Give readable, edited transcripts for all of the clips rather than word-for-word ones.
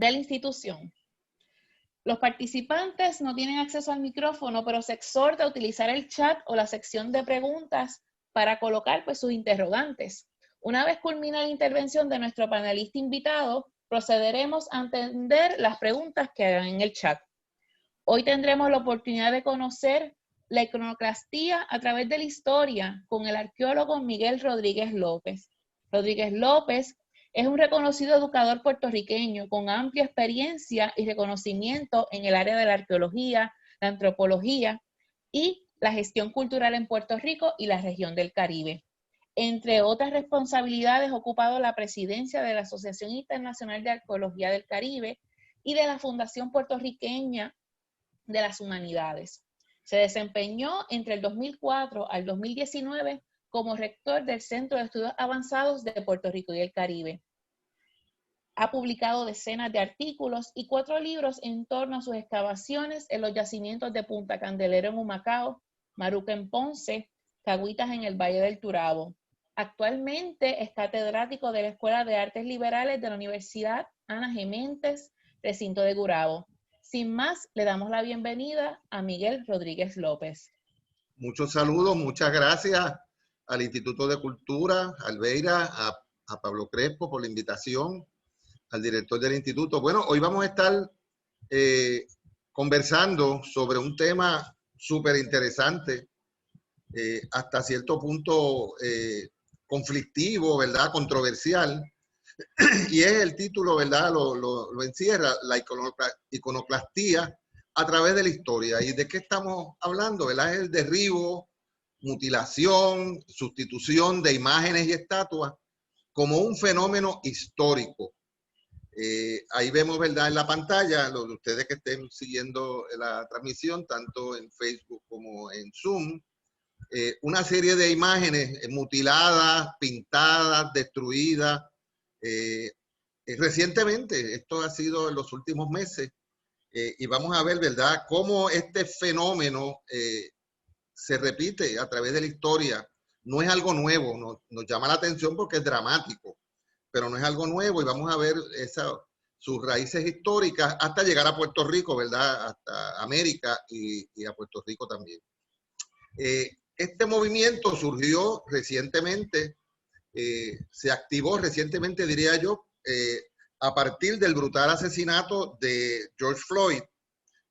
de la institución. Los participantes no tienen acceso al micrófono, pero se exhorta a utilizar el chat o la sección de preguntas para colocar sus interrogantes. Una vez culmina la intervención de nuestro panelista invitado, procederemos a atender las preguntas que hagan en el chat. Hoy tendremos la oportunidad de conocer la iconoclastía a través de la historia con el arqueólogo Miguel Rodríguez López. Rodríguez López es un reconocido educador puertorriqueño con amplia experiencia y reconocimiento en el área de la arqueología, la antropología y la gestión cultural en Puerto Rico y la región del Caribe. Entre otras responsabilidades, ha ocupado la presidencia de la Asociación Internacional de Arqueología del Caribe y de la Fundación Puertorriqueña de las Humanidades. Se desempeñó entre el 2004 al 2019 como rector del Centro de Estudios Avanzados de Puerto Rico y el Caribe. Ha publicado decenas de artículos y 4 libros en torno a sus excavaciones en los yacimientos de Punta Candelero en Humacao, Maruca en Ponce, Cagüitas en el Valle del Turabo. Actualmente es catedrático de la Escuela de Artes Liberales de la Universidad Ana Geméndez, recinto de Gurabo. Sin más, le damos la bienvenida a Miguel Rodríguez López. Muchos saludos, muchas gracias al Instituto de Cultura, a Albeira, a Pablo Crespo por la invitación, al director del instituto. Bueno, hoy vamos a estar conversando sobre un tema súper interesante, hasta cierto punto conflictivo, ¿verdad? Controversial. Y es el título, ¿verdad? Lo encierra, la iconoclastía a través de la historia. ¿Y de qué estamos hablando? ¿Verdad? Es el derribo, mutilación, sustitución de imágenes y estatuas como un fenómeno histórico. Ahí vemos, ¿verdad? En la pantalla, los de ustedes que estén siguiendo la transmisión, tanto en Facebook como en Zoom, una serie de imágenes mutiladas, pintadas, destruidas. Recientemente, esto ha sido en los últimos meses, y vamos a ver, ¿verdad?, cómo este fenómeno se repite a través de la historia. No es algo nuevo, nos llama la atención porque es dramático, pero no es algo nuevo y vamos a ver sus raíces históricas hasta llegar a Puerto Rico, ¿verdad?, hasta América y a Puerto Rico también. Este movimiento surgió recientemente, se activó recientemente, diría yo, a partir del brutal asesinato de George Floyd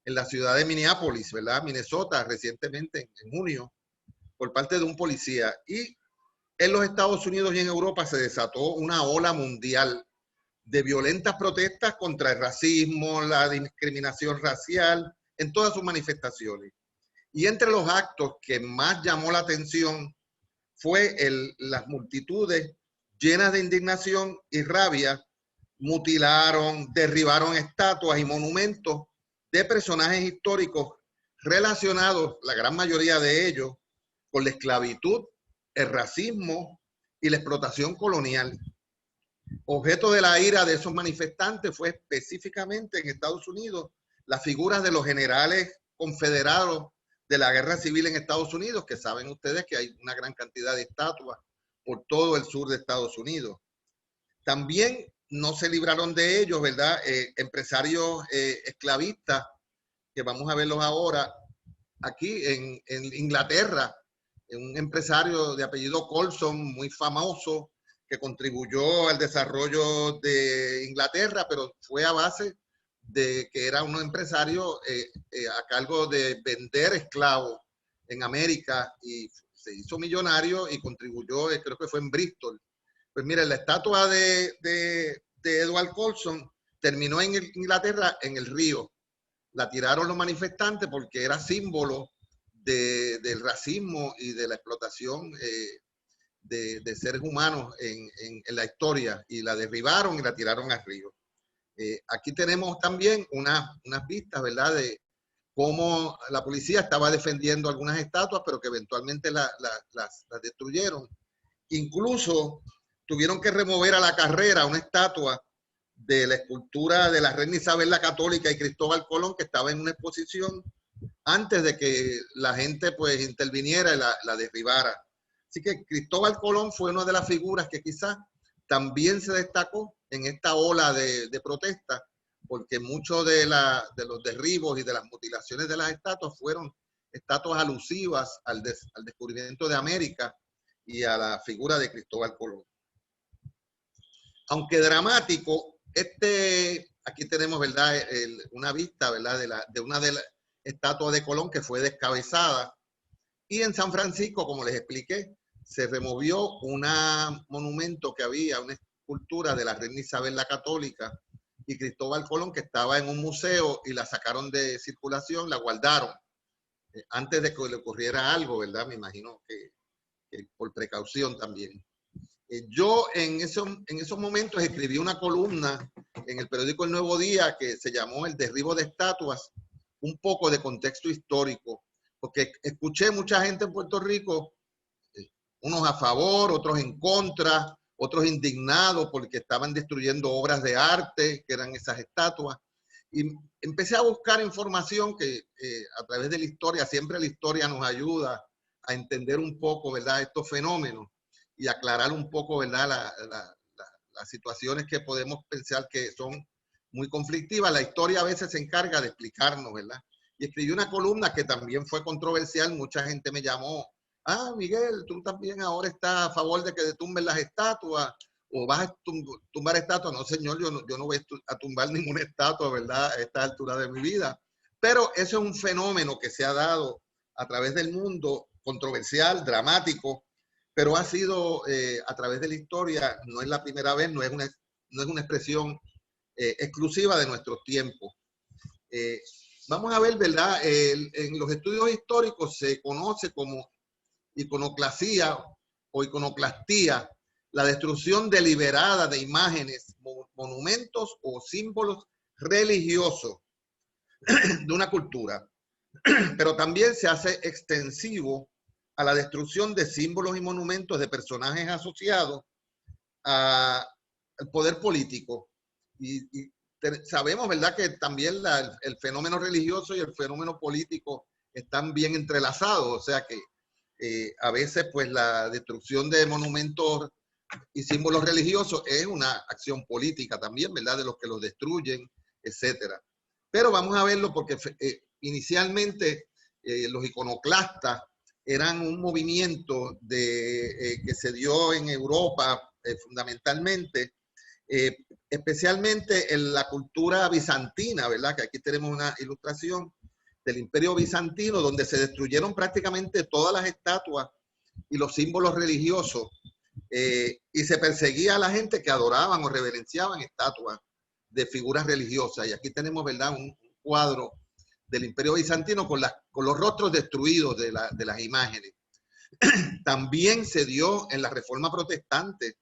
en la ciudad de Minneapolis, ¿verdad? Minnesota, recientemente, en junio, por parte de un policía. Y en los Estados Unidos y en Europa se desató una ola mundial de violentas protestas contra el racismo, la discriminación racial, en todas sus manifestaciones. Y entre los actos que más llamó la atención fue las multitudes llenas de indignación y rabia, mutilaron, derribaron estatuas y monumentos de personajes históricos relacionados, la gran mayoría de ellos, con la esclavitud, el racismo y la explotación colonial. Objeto de la ira de esos manifestantes fue específicamente en Estados Unidos las figuras de los generales confederados de la guerra civil en Estados Unidos, que saben ustedes que hay una gran cantidad de estatuas por todo el sur de Estados Unidos. También no se libraron de ellos, ¿verdad? Empresarios esclavistas, que vamos a verlos ahora aquí en Inglaterra, un empresario de apellido Colson, muy famoso, que contribuyó al desarrollo de Inglaterra, pero fue a base de que era un empresario a cargo de vender esclavos en América y se hizo millonario y contribuyó, creo que fue en Bristol. Pues miren, la estatua de Edward Colson terminó en Inglaterra en el río. La tiraron los manifestantes porque era símbolo del racismo y de la explotación de seres humanos en la historia, y la derribaron y la tiraron al río. Aquí tenemos también unas vistas, ¿verdad?, de cómo la policía estaba defendiendo algunas estatuas, pero que eventualmente las destruyeron. Incluso tuvieron que remover a la carrera una estatua de la escultura de la reina Isabel la Católica y Cristóbal Colón, que estaba en una exposición antes de que la gente pues interviniera y la derribara. Así que Cristóbal Colón fue una de las figuras que quizás también se destacó en esta ola de protesta porque muchos de los derribos y de las mutilaciones de las estatuas fueron estatuas alusivas al descubrimiento de América y a la figura de Cristóbal Colón. Aunque dramático, aquí tenemos, ¿verdad?, una vista, ¿verdad?, de una de las estatuas de Colón que fue descabezada. Y en San Francisco, como les expliqué, se removió un monumento que había, una escultura de la reina Isabel la Católica y Cristóbal Colón, que estaba en un museo, y la sacaron de circulación, la guardaron antes de que le ocurriera algo, ¿verdad? Me imagino que por precaución también. Yo en esos momentos escribí una columna en el periódico El Nuevo Día que se llamó El derribo de estatuas, un poco de contexto histórico, porque escuché mucha gente en Puerto Rico, unos a favor, otros en contra, otros indignados porque estaban destruyendo obras de arte, que eran esas estatuas. Y empecé a buscar información que a través de la historia, siempre la historia nos ayuda a entender un poco, ¿verdad?, estos fenómenos y aclarar un poco, ¿verdad?, las situaciones que podemos pensar que son muy conflictivas. La historia a veces se encarga de explicarnos, ¿verdad? Y escribí una columna que también fue controversial. Mucha gente me llamó: ah, Miguel, tú también ahora estás a favor de que tumben las estatuas, o vas a tumbar estatuas. No, señor, yo no voy a tumbar ninguna estatua, ¿verdad?, a esta altura de mi vida. Pero eso es un fenómeno que se ha dado a través del mundo, controversial, dramático, pero ha sido a través de la historia, no es la primera vez, no es una expresión exclusiva de nuestros tiempos. Vamos a ver, ¿verdad? En los estudios históricos se conoce como iconoclasía o iconoclastía, la destrucción deliberada de imágenes, monumentos o símbolos religiosos de una cultura, pero también se hace extensivo a la destrucción de símbolos y monumentos de personajes asociados al poder político. Y sabemos, ¿verdad?, que también el fenómeno religioso y el fenómeno político están bien entrelazados, o sea que a veces pues la destrucción de monumentos y símbolos religiosos es una acción política también, ¿verdad?, de los que los destruyen, etcétera. Pero vamos a verlo porque inicialmente los iconoclastas eran un movimiento que se dio en Europa fundamentalmente, especialmente en la cultura bizantina, ¿verdad?, que aquí tenemos una ilustración del Imperio Bizantino, donde se destruyeron prácticamente todas las estatuas y los símbolos religiosos, y se perseguía a la gente que adoraban o reverenciaban estatuas de figuras religiosas. Y aquí tenemos, ¿verdad?, un cuadro del Imperio Bizantino con los rostros destruidos de las imágenes. También se dio en la Reforma Protestante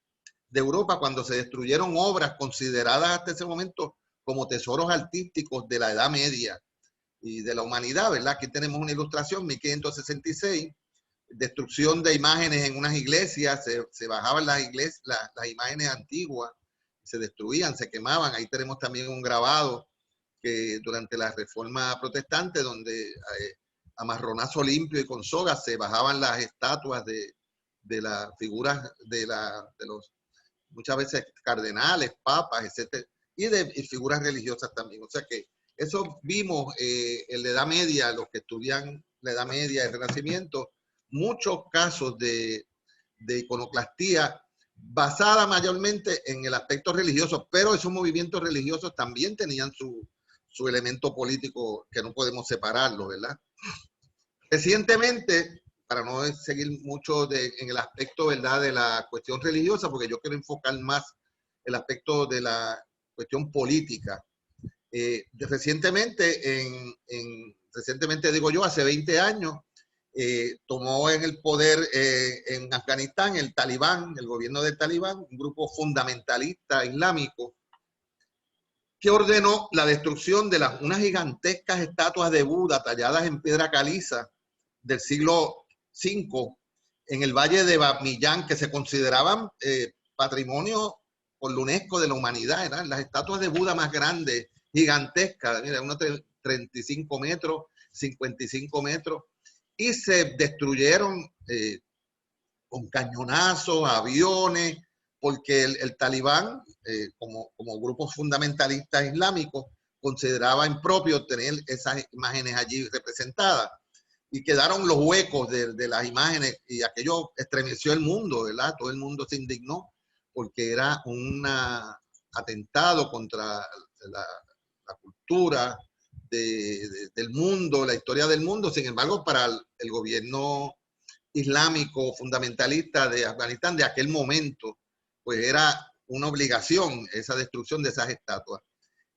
de Europa, cuando se destruyeron obras consideradas hasta ese momento como tesoros artísticos de la Edad Media y de la humanidad, ¿verdad? Aquí tenemos una ilustración, 1566, destrucción de imágenes en unas iglesias, se bajaban las imágenes antiguas, se destruían, se quemaban. Ahí tenemos también un grabado que durante la Reforma Protestante, donde a marronazo limpio y con sogas se bajaban las estatuas de las figuras de los, muchas veces, cardenales, papas, etcétera, y de figuras religiosas también. O sea que eso vimos en la Edad Media, los que estudian la Edad Media, el Renacimiento, muchos casos de iconoclastía basada mayormente en el aspecto religioso, pero esos movimientos religiosos también tenían su elemento político que no podemos separarlo, ¿verdad? Recientemente, para no seguir mucho en el aspecto, ¿verdad?, de la cuestión religiosa, porque yo quiero enfocar más el aspecto de la cuestión política. Recientemente digo yo, hace 20 años, tomó en el poder en Afganistán el Talibán, el gobierno del Talibán, un grupo fundamentalista islámico, que ordenó la destrucción de unas gigantescas estatuas de Buda talladas en piedra caliza del siglo V en el valle de Bamillán, que se consideraban patrimonio por la UNESCO de la humanidad. Eran las estatuas de Buda más grandes, gigantescas, mira, unos 35 metros, 55 metros, y se destruyeron con cañonazos, aviones, porque el Talibán, como grupos fundamentalistas islámicos, consideraba impropio tener esas imágenes allí representadas. Y quedaron los huecos de las imágenes y aquello estremeció el mundo, ¿verdad? Todo el mundo se indignó porque era un atentado contra la cultura del mundo, la historia del mundo. Sin embargo, para el gobierno islámico fundamentalista de Afganistán de aquel momento, pues era una obligación esa destrucción de esas estatuas.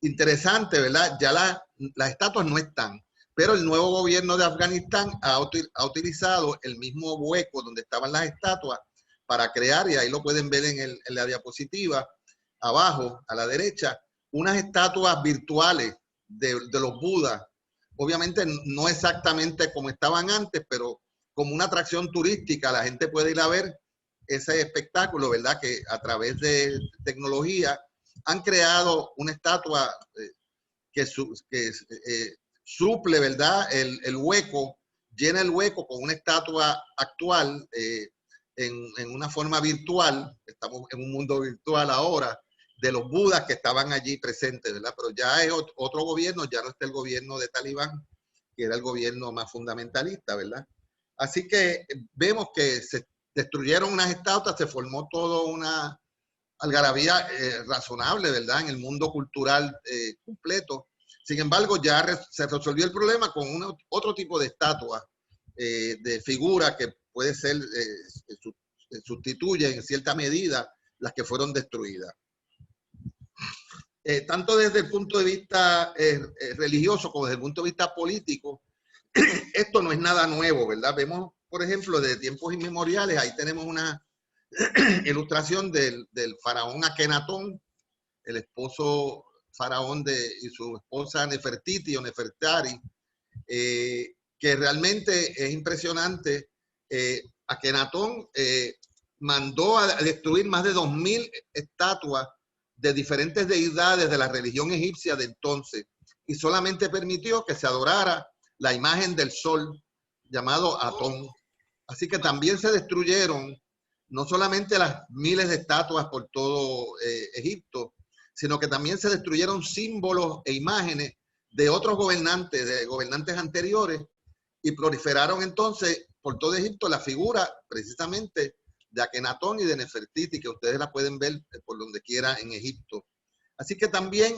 Interesante, ¿verdad? Ya las estatuas no están, pero el nuevo gobierno de Afganistán ha utilizado el mismo hueco donde estaban las estatuas para crear, y ahí lo pueden ver en la diapositiva, abajo, a la derecha, unas estatuas virtuales de los Budas. Obviamente no exactamente como estaban antes, pero como una atracción turística, la gente puede ir a ver ese espectáculo, ¿verdad? Que a través de tecnología han creado una estatua que suple, ¿verdad? El hueco, llena el hueco con una estatua actual en una forma virtual. Estamos en un mundo virtual ahora, de los Budas que estaban allí presentes, ¿verdad? Pero ya es otro gobierno, ya no está el gobierno de Talibán, que era el gobierno más fundamentalista, ¿verdad? Así que vemos que se destruyeron unas estatuas, se formó toda una algarabía razonable, ¿verdad? En el mundo cultural completo. Sin embargo, ya se resolvió el problema con otro tipo de estatua, de figura que puede ser, sustituye en cierta medida las que fueron destruidas. Tanto desde el punto de vista religioso como desde el punto de vista político, esto no es nada nuevo, ¿verdad? Vemos, por ejemplo, de tiempos inmemoriales, ahí tenemos una ilustración del faraón Akenatón, el esposo faraón y su esposa Nefertiti o Nefertari, que realmente es impresionante. Akenatón mandó a destruir más de 2000 estatuas de diferentes deidades de la religión egipcia de entonces, y solamente permitió que se adorara la imagen del sol llamado Atón. Así que también se destruyeron no solamente las miles de estatuas por todo Egipto, sino que también se destruyeron símbolos e imágenes de otros gobernantes, de gobernantes anteriores, y proliferaron entonces por todo Egipto la figura precisamente de Akenatón y de Nefertiti, que ustedes la pueden ver por donde quiera en Egipto. Así que también,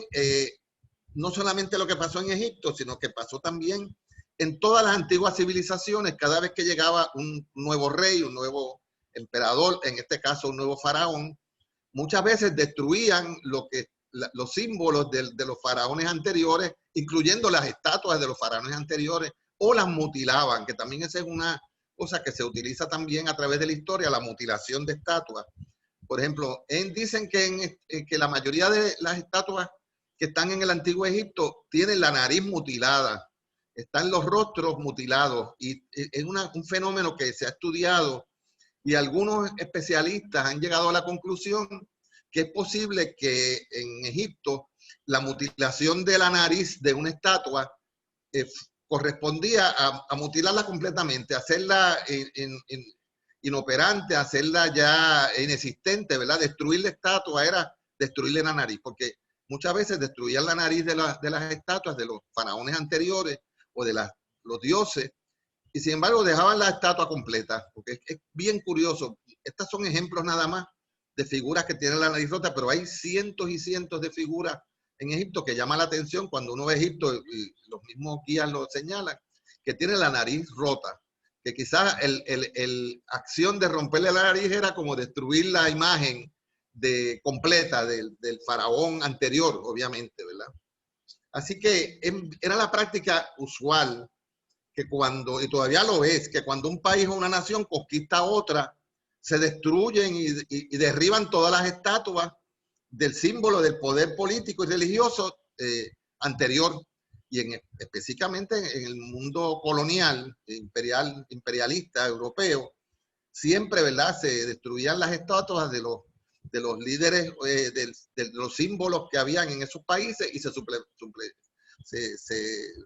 no solamente lo que pasó en Egipto, sino que pasó también en todas las antiguas civilizaciones. Cada vez que llegaba un nuevo rey, un nuevo emperador, en este caso un nuevo faraón, muchas veces destruían los símbolos de los faraones anteriores, incluyendo las estatuas de los faraones anteriores, o las mutilaban, que también esa es una cosa que se utiliza también a través de la historia, la mutilación de estatuas. Por ejemplo, dicen que la mayoría de las estatuas que están en el antiguo Egipto tienen la nariz mutilada, están los rostros mutilados, y es un fenómeno que se ha estudiado, y algunos especialistas han llegado a la conclusión que es posible que en Egipto la mutilación de la nariz de una estatua correspondía a mutilarla completamente, hacerla inoperante, hacerla ya inexistente, ¿verdad? Destruir la estatua era destruirle la nariz, porque muchas veces destruían la nariz de las estatuas de los faraones anteriores o de los dioses, y sin embargo dejaban la estatua completa, porque es bien curioso. Estos son ejemplos nada más de figuras que tienen la nariz rota, pero hay cientos y cientos de figuras en Egipto que llama la atención cuando uno ve Egipto, y los mismos guías lo señalan, que tiene la nariz rota, que quizás la acción de romperle la nariz era como destruir la imagen completa del faraón anterior, obviamente, ¿verdad? Así que era la práctica usual que y todavía lo es, que cuando un país o una nación conquista a otra, se destruyen y derriban todas las estatuas del símbolo del poder político y religioso anterior. Y específicamente en el mundo colonial, imperialista, europeo, siempre, ¿verdad?, se destruían las estatuas de los líderes, de los símbolos que habían en esos países, y se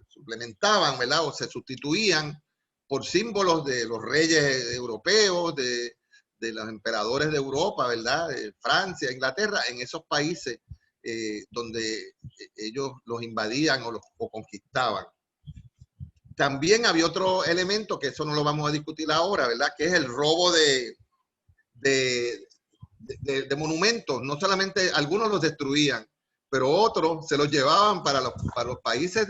suplementaban, ¿verdad?, o se sustituían por símbolos de los reyes europeos, de los emperadores de Europa, ¿verdad?, de Francia, Inglaterra, en esos países donde ellos los invadían o conquistaban. También había otro elemento, que eso no lo vamos a discutir ahora, ¿verdad? Que es el robo de monumentos. No solamente algunos los destruían, pero otros se los llevaban para los países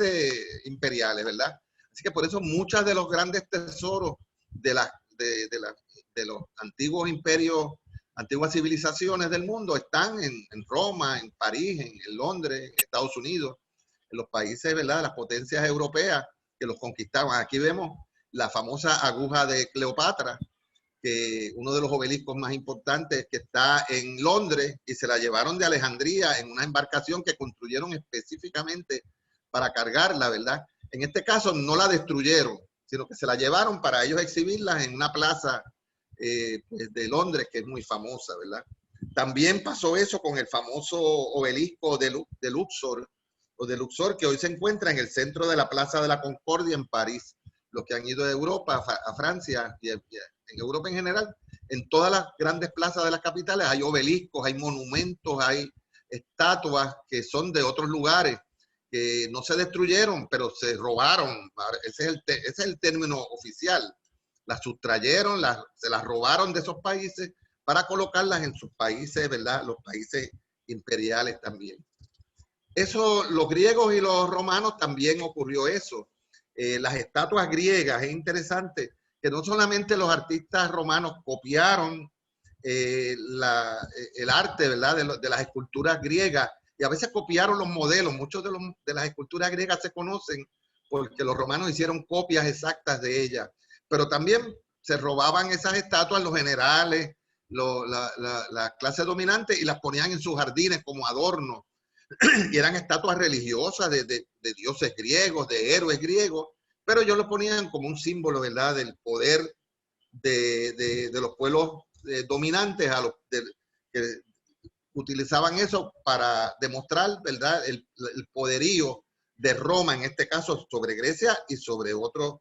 imperiales, ¿verdad? Así que por eso muchos de los grandes tesoros de los antiguos imperios, antiguas civilizaciones del mundo están en Roma, en París, en Londres, en Estados Unidos, en los países, ¿verdad? Las potencias europeas que los conquistaban. Aquí vemos la famosa aguja de Cleopatra, que uno de los obeliscos más importantes, que está en Londres, y se la llevaron de Alejandría en una embarcación que construyeron específicamente para cargarla, ¿verdad? En este caso no la destruyeron, sino que se la llevaron para ellos exhibirla en una plaza pues de Londres, que es muy famosa, ¿verdad? También pasó eso con el famoso obelisco de Luxor, que hoy se encuentra en el centro de la Plaza de la Concordia en París. Los que han ido de Europa a Francia y en Europa en general, en todas las grandes plazas de las capitales hay obeliscos, hay monumentos, hay estatuas que son de otros lugares, que no se destruyeron, pero se robaron. Ese es el término oficial. Las sustrayeron, se las robaron de esos países para colocarlas en sus países, ¿verdad? Los países imperiales también. Eso, los griegos y los romanos también ocurrió eso. Las estatuas griegas, es interesante que no solamente los artistas romanos copiaron el arte, ¿verdad? De las esculturas griegas, y a veces copiaron los modelos. Muchos de las esculturas griegas se conocen porque los romanos hicieron copias exactas de ellas, pero también se robaban esas estatuas los generales, la clase dominante, y las ponían en sus jardines como adorno. Y eran estatuas religiosas de dioses griegos, de héroes griegos, pero ellos lo ponían como un símbolo, ¿verdad?, del poder de los pueblos dominantes, que utilizaban eso para demostrar, ¿verdad?, el poderío de Roma, en este caso, sobre Grecia y sobre otros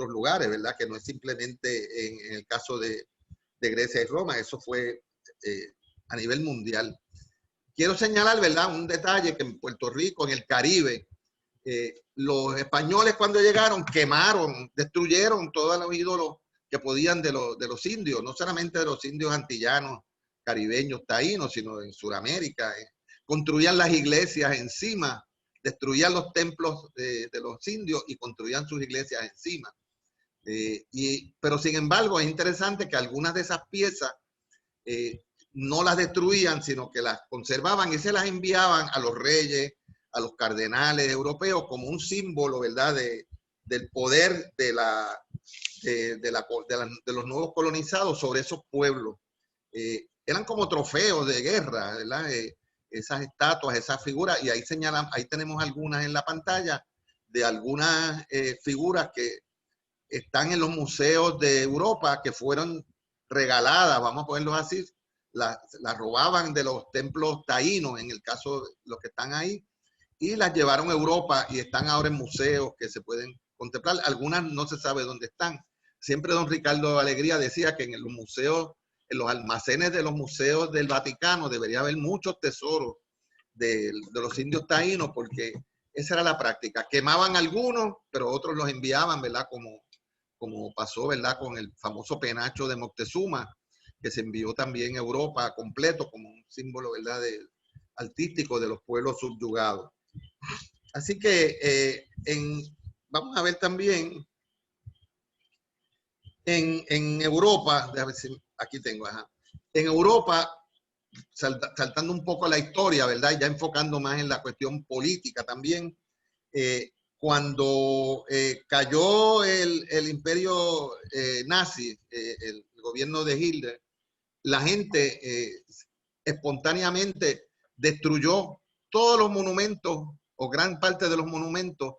lugares, ¿verdad?, que no es simplemente en el caso de Grecia y Roma, eso fue a nivel mundial. Quiero señalar, ¿verdad?, un detalle, que en Puerto Rico, en el Caribe, los españoles cuando llegaron quemaron, destruyeron todos los ídolos que podían de los indios, no solamente de los indios antillanos, caribeños, taínos, sino en Sudamérica. Construían las iglesias encima, destruían los templos de los indios y construían sus iglesias encima. Pero sin embargo es interesante que algunas de esas piezas no las destruían, sino que las conservaban y se las enviaban a los reyes, a los cardenales europeos, como un símbolo, ¿verdad?, del poder de los nuevos colonizados sobre esos pueblos. Eran como trofeos de guerra, ¿verdad? Esas estatuas, esas figuras, y ahí tenemos algunas en la pantalla de algunas figuras que están en los museos de Europa, que fueron regaladas, vamos a ponerlos así, las robaban de los templos taínos, en el caso de los que están ahí, y las llevaron a Europa y están ahora en museos que se pueden contemplar. Algunas no se sabe dónde están. Siempre don Ricardo Alegría decía que en los museos, en los almacenes de los museos del Vaticano debería haber muchos tesoros de los indios taínos, porque esa era la práctica. Quemaban algunos, pero otros los enviaban, ¿verdad?, como pasó, ¿verdad?, con el famoso penacho de Moctezuma, que se envió también a Europa completo como un símbolo, ¿verdad?, artístico de los pueblos subyugados. Así que vamos a ver también en Europa, déjame ver si aquí tengo, en Europa, saltando un poco la historia, ¿verdad?, ya enfocando más en la cuestión política también, cuando cayó el imperio nazi, el gobierno de Hitler, la gente espontáneamente destruyó todos los monumentos o gran parte de los monumentos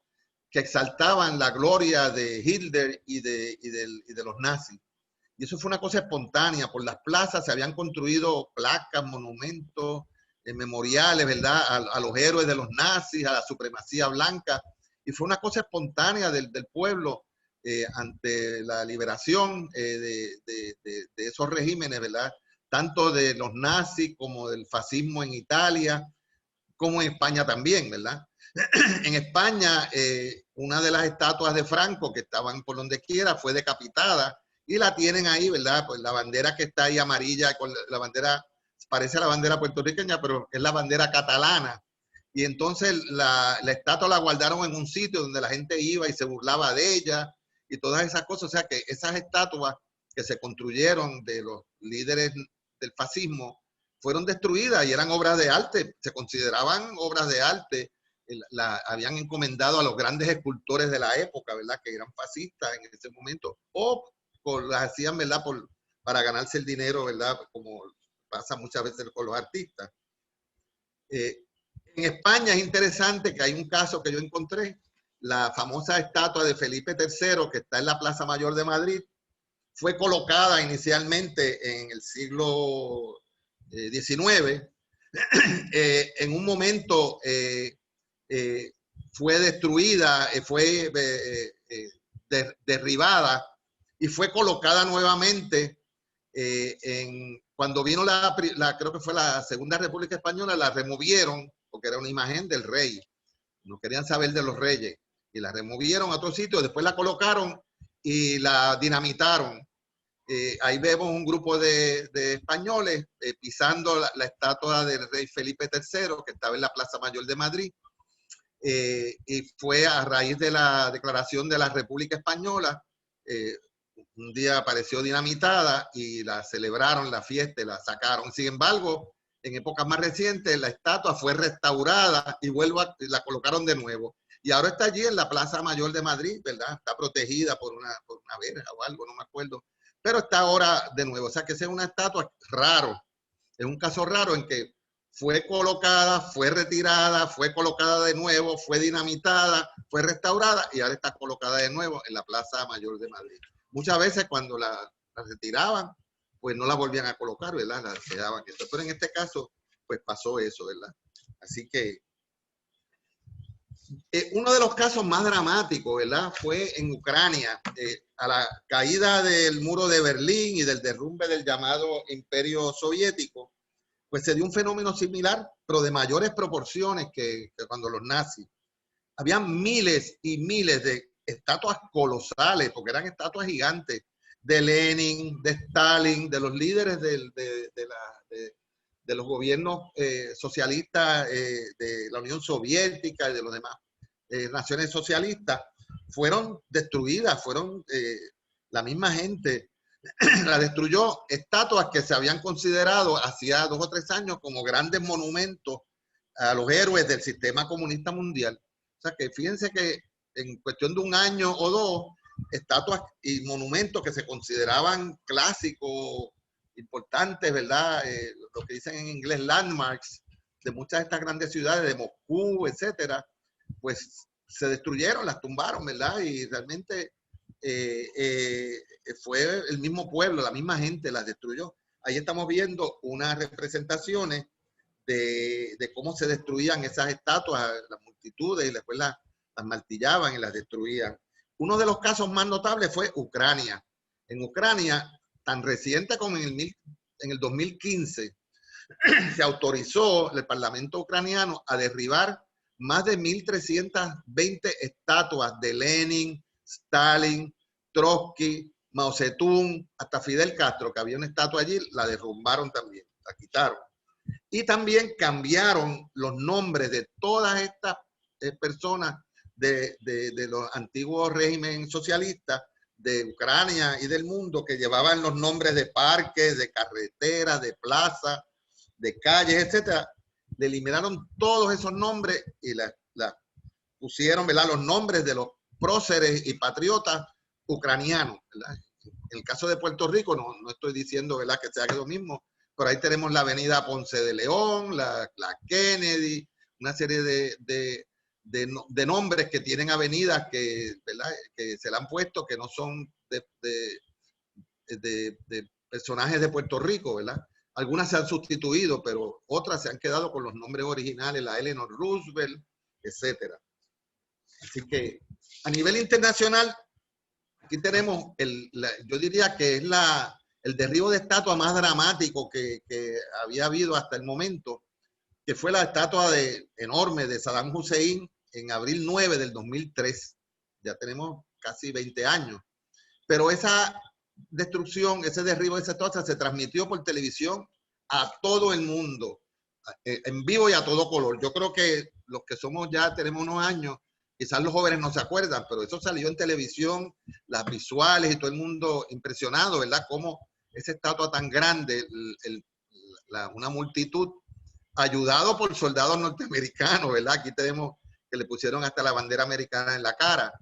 que exaltaban la gloria de Hitler y de los nazis. Y eso fue una cosa espontánea. Por las plazas se habían construido placas, monumentos, memoriales, ¿verdad?, a los héroes de los nazis, a la supremacía blanca. Y fue una cosa espontánea del pueblo ante la liberación de esos regímenes, ¿verdad?, tanto de los nazis como del fascismo en Italia. como en España también, ¿verdad? En España, una de las estatuas de Franco que estaban por donde quiera fue decapitada y la tienen ahí, ¿verdad? Pues la bandera que está ahí amarilla, con la bandera, parece la bandera puertorriqueña, pero es la bandera catalana. Y entonces la estatua la guardaron en un sitio donde la gente iba y se burlaba de ella y todas esas cosas. O sea que esas estatuas que se construyeron de los líderes del fascismo fueron destruidas y eran obras de arte, se consideraban obras de arte. Habían encomendado a los grandes escultores de la época, ¿verdad? Que eran fascistas en ese momento, o las hacían, ¿verdad? Para ganarse el dinero, ¿verdad? Como pasa muchas veces con los artistas. En España es interesante que hay un caso que yo encontré, la famosa estatua de Felipe III, que está en la Plaza Mayor de Madrid, fue colocada inicialmente en el siglo XIX. En un momento fue destruida, fue derribada y fue colocada nuevamente cuando vino creo que fue la Segunda República Española, la removieron porque era una imagen del rey, no querían saber de los reyes, y la removieron a otro sitio, después la colocaron y la dinamitaron. Ahí vemos un grupo de españoles pisando la estatua del rey Felipe III, que estaba en la Plaza Mayor de Madrid, y fue a raíz de la declaración de la República Española. Un día apareció dinamitada y la celebraron, la fiesta, la sacaron. Sin embargo, en épocas más recientes, la estatua fue restaurada y la colocaron de nuevo. Y ahora está allí en la Plaza Mayor de Madrid, ¿verdad? Está protegida por una verja o algo, no me acuerdo. Pero está ahora de nuevo. O sea que esa es una estatua raro. Es un caso raro en que fue colocada, fue retirada, fue colocada de nuevo, fue dinamitada, fue restaurada y ahora está colocada de nuevo en la Plaza Mayor de Madrid. Muchas veces cuando la retiraban, pues no la volvían a colocar, ¿verdad? La dejaban. Pero en este caso, pues pasó eso, ¿verdad? Así que uno de los casos más dramáticos, ¿verdad? Fue en Ucrania, a la caída del muro de Berlín y del derrumbe del llamado Imperio Soviético, pues se dio un fenómeno similar, pero de mayores proporciones que cuando los nazis. Habían miles y miles de estatuas colosales, porque eran estatuas gigantes, de Lenin, de Stalin, de los líderes de los gobiernos socialistas de la Unión Soviética y de los demás naciones socialistas, fueron destruidas, la misma gente la destruyó. Estatuas que se habían considerado hacía 2 o 3 años como grandes monumentos a los héroes del sistema comunista mundial. O sea que fíjense que en cuestión de un año o dos, estatuas y monumentos que se consideraban clásicos, importantes, ¿verdad? Lo que dicen en inglés landmarks, de muchas de estas grandes ciudades, de Moscú, etcétera, pues se destruyeron, las tumbaron, ¿verdad? Y realmente fue el mismo pueblo, la misma gente las destruyó. Ahí estamos viendo unas representaciones de cómo se destruían esas estatuas, las multitudes, y después las martillaban y las destruían. Uno de los casos más notables fue Ucrania. En Ucrania, tan reciente como en el 2015, se autorizó el Parlamento ucraniano a derribar más de 1.320 estatuas de Lenin, Stalin, Trotsky, Mao Zedong, hasta Fidel Castro, que había una estatua allí, la derrumbaron también, la quitaron. Y también cambiaron los nombres de todas estas personas de los antiguos regímenes socialistas de Ucrania y del mundo, que llevaban los nombres de parques, de carreteras, de plazas, de calles, etcétera. Le eliminaron todos esos nombres y la pusieron, ¿verdad?, los nombres de los próceres y patriotas ucranianos, ¿verdad? En el caso de Puerto Rico, no estoy diciendo, ¿verdad?, que se haga lo mismo, pero ahí tenemos la avenida Ponce de León, la Kennedy, una serie de nombres que tienen avenidas que, ¿verdad?, que se le han puesto, que no son de personajes de Puerto Rico, ¿verdad? Algunas se han sustituido, pero otras se han quedado con los nombres originales, la Eleanor Roosevelt, etcétera. Así que a nivel internacional, aquí tenemos, yo diría que es el derribo de estatua más dramático que había habido hasta el momento. que fue la estatua enorme de Saddam Hussein en abril 9 del 2003. Ya tenemos casi 20 años. Pero esa destrucción, ese derribo de esa estatua se transmitió por televisión a todo el mundo, en vivo y a todo color. Yo creo que los que somos ya tenemos unos años, quizás los jóvenes no se acuerdan, pero eso salió en televisión, las visuales y todo el mundo impresionado, ¿verdad? Cómo esa estatua tan grande, una multitud, ayudado por soldados norteamericanos, ¿verdad? Aquí tenemos que le pusieron hasta la bandera americana en la cara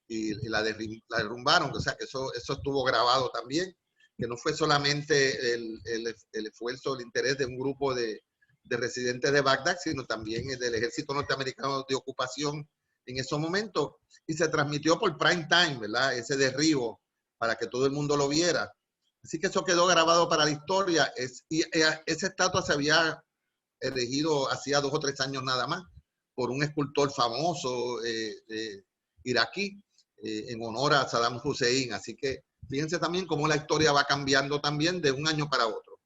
y la derrumbaron, o sea que eso estuvo grabado también, que no fue solamente el esfuerzo, el interés de un grupo de residentes de Bagdad, sino también del ejército norteamericano de ocupación en esos momentos, y se transmitió por prime time, ¿verdad? Ese derribo, para que todo el mundo lo viera. Así que eso quedó grabado para la historia, y esa estatua se había erigido hacía 2 o 3 años nada más, por un escultor famoso iraquí, en honor a Saddam Hussein. Así que fíjense también cómo la historia va cambiando también de un año para otro.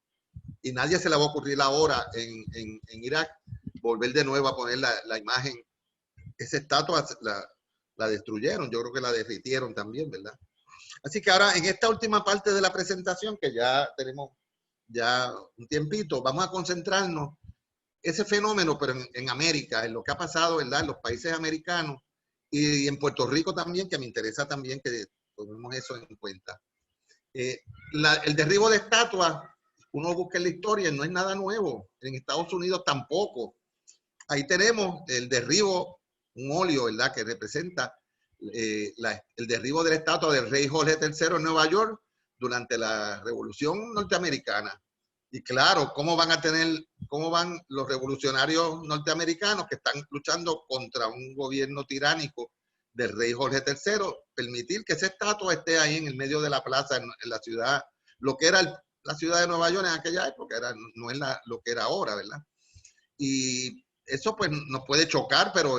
Y nadie se le va a ocurrir ahora en Irak volver de nuevo a poner la imagen. Esa estatua la destruyeron, yo creo que la derritieron también, ¿verdad? Así que ahora en esta última parte de la presentación, que ya tenemos ya un tiempito, vamos a concentrarnos ese fenómeno, pero en América, en lo que ha pasado, ¿verdad? En los países americanos y en Puerto Rico también, que me interesa también que tomemos eso en cuenta. El derribo de estatuas, uno busca en la historia, no es nada nuevo. En Estados Unidos tampoco. Ahí tenemos el derribo, un óleo, ¿verdad? Que representa el derribo de la estatua del rey Jorge III en Nueva York durante la Revolución Norteamericana. Y claro, ¿cómo van los revolucionarios norteamericanos que están luchando contra un gobierno tiránico del rey Jorge III, permitir que esa estatua esté ahí en el medio de la plaza, en la ciudad, lo que era la ciudad de Nueva York en aquella época, no es lo que era ahora, ¿verdad? Y eso pues nos puede chocar, pero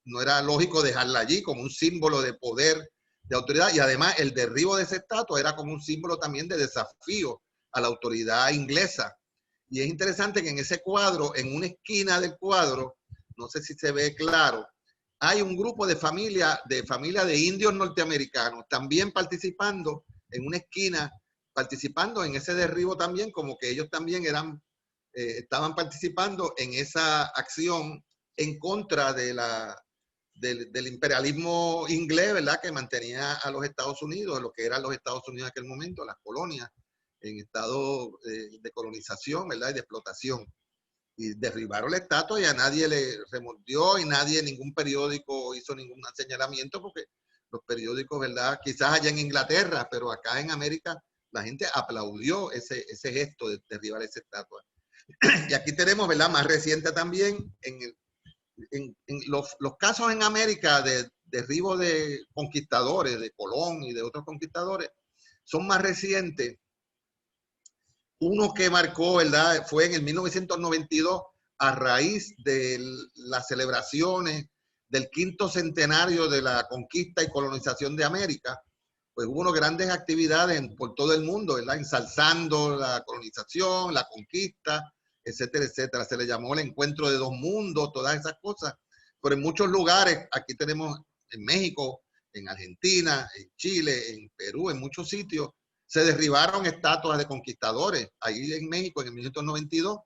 no era lógico dejarla allí como un símbolo de poder, de autoridad, y además el derribo de esa estatua era como un símbolo también de desafío a la autoridad inglesa. Y es interesante que en ese cuadro, en una esquina del cuadro, no sé si se ve claro, hay un grupo de familia de indios norteamericanos también participando en una esquina, participando en ese derribo también, como que ellos también estaban participando en esa acción en contra del imperialismo inglés, ¿verdad? Que mantenía a los Estados Unidos, lo que eran los Estados Unidos en aquel momento, las colonias, en estado de colonización, ¿verdad? Y de explotación. Y derribaron la estatua y a nadie le remordió y ningún periódico hizo ningún señalamiento, porque los periódicos, ¿verdad? Quizás allá en Inglaterra, pero acá en América la gente aplaudió ese gesto de derribar esa estatua. Y aquí tenemos, ¿verdad? Más reciente también, en los casos en América de derribo de conquistadores, de Colón y de otros conquistadores, son más recientes. Uno que marcó, ¿verdad? Fue en el 1992, a raíz de las celebraciones del 5º centenario de la conquista y colonización de América. Pues hubo unas grandes actividades por todo el mundo, ¿verdad? Ensalzando la colonización, la conquista, etcétera, etcétera. Se le llamó el encuentro de 2 mundos, todas esas cosas. Pero en muchos lugares, aquí tenemos en México, en Argentina, en Chile, en Perú, en muchos sitios, se derribaron estatuas de conquistadores. Ahí en México, en el 1992,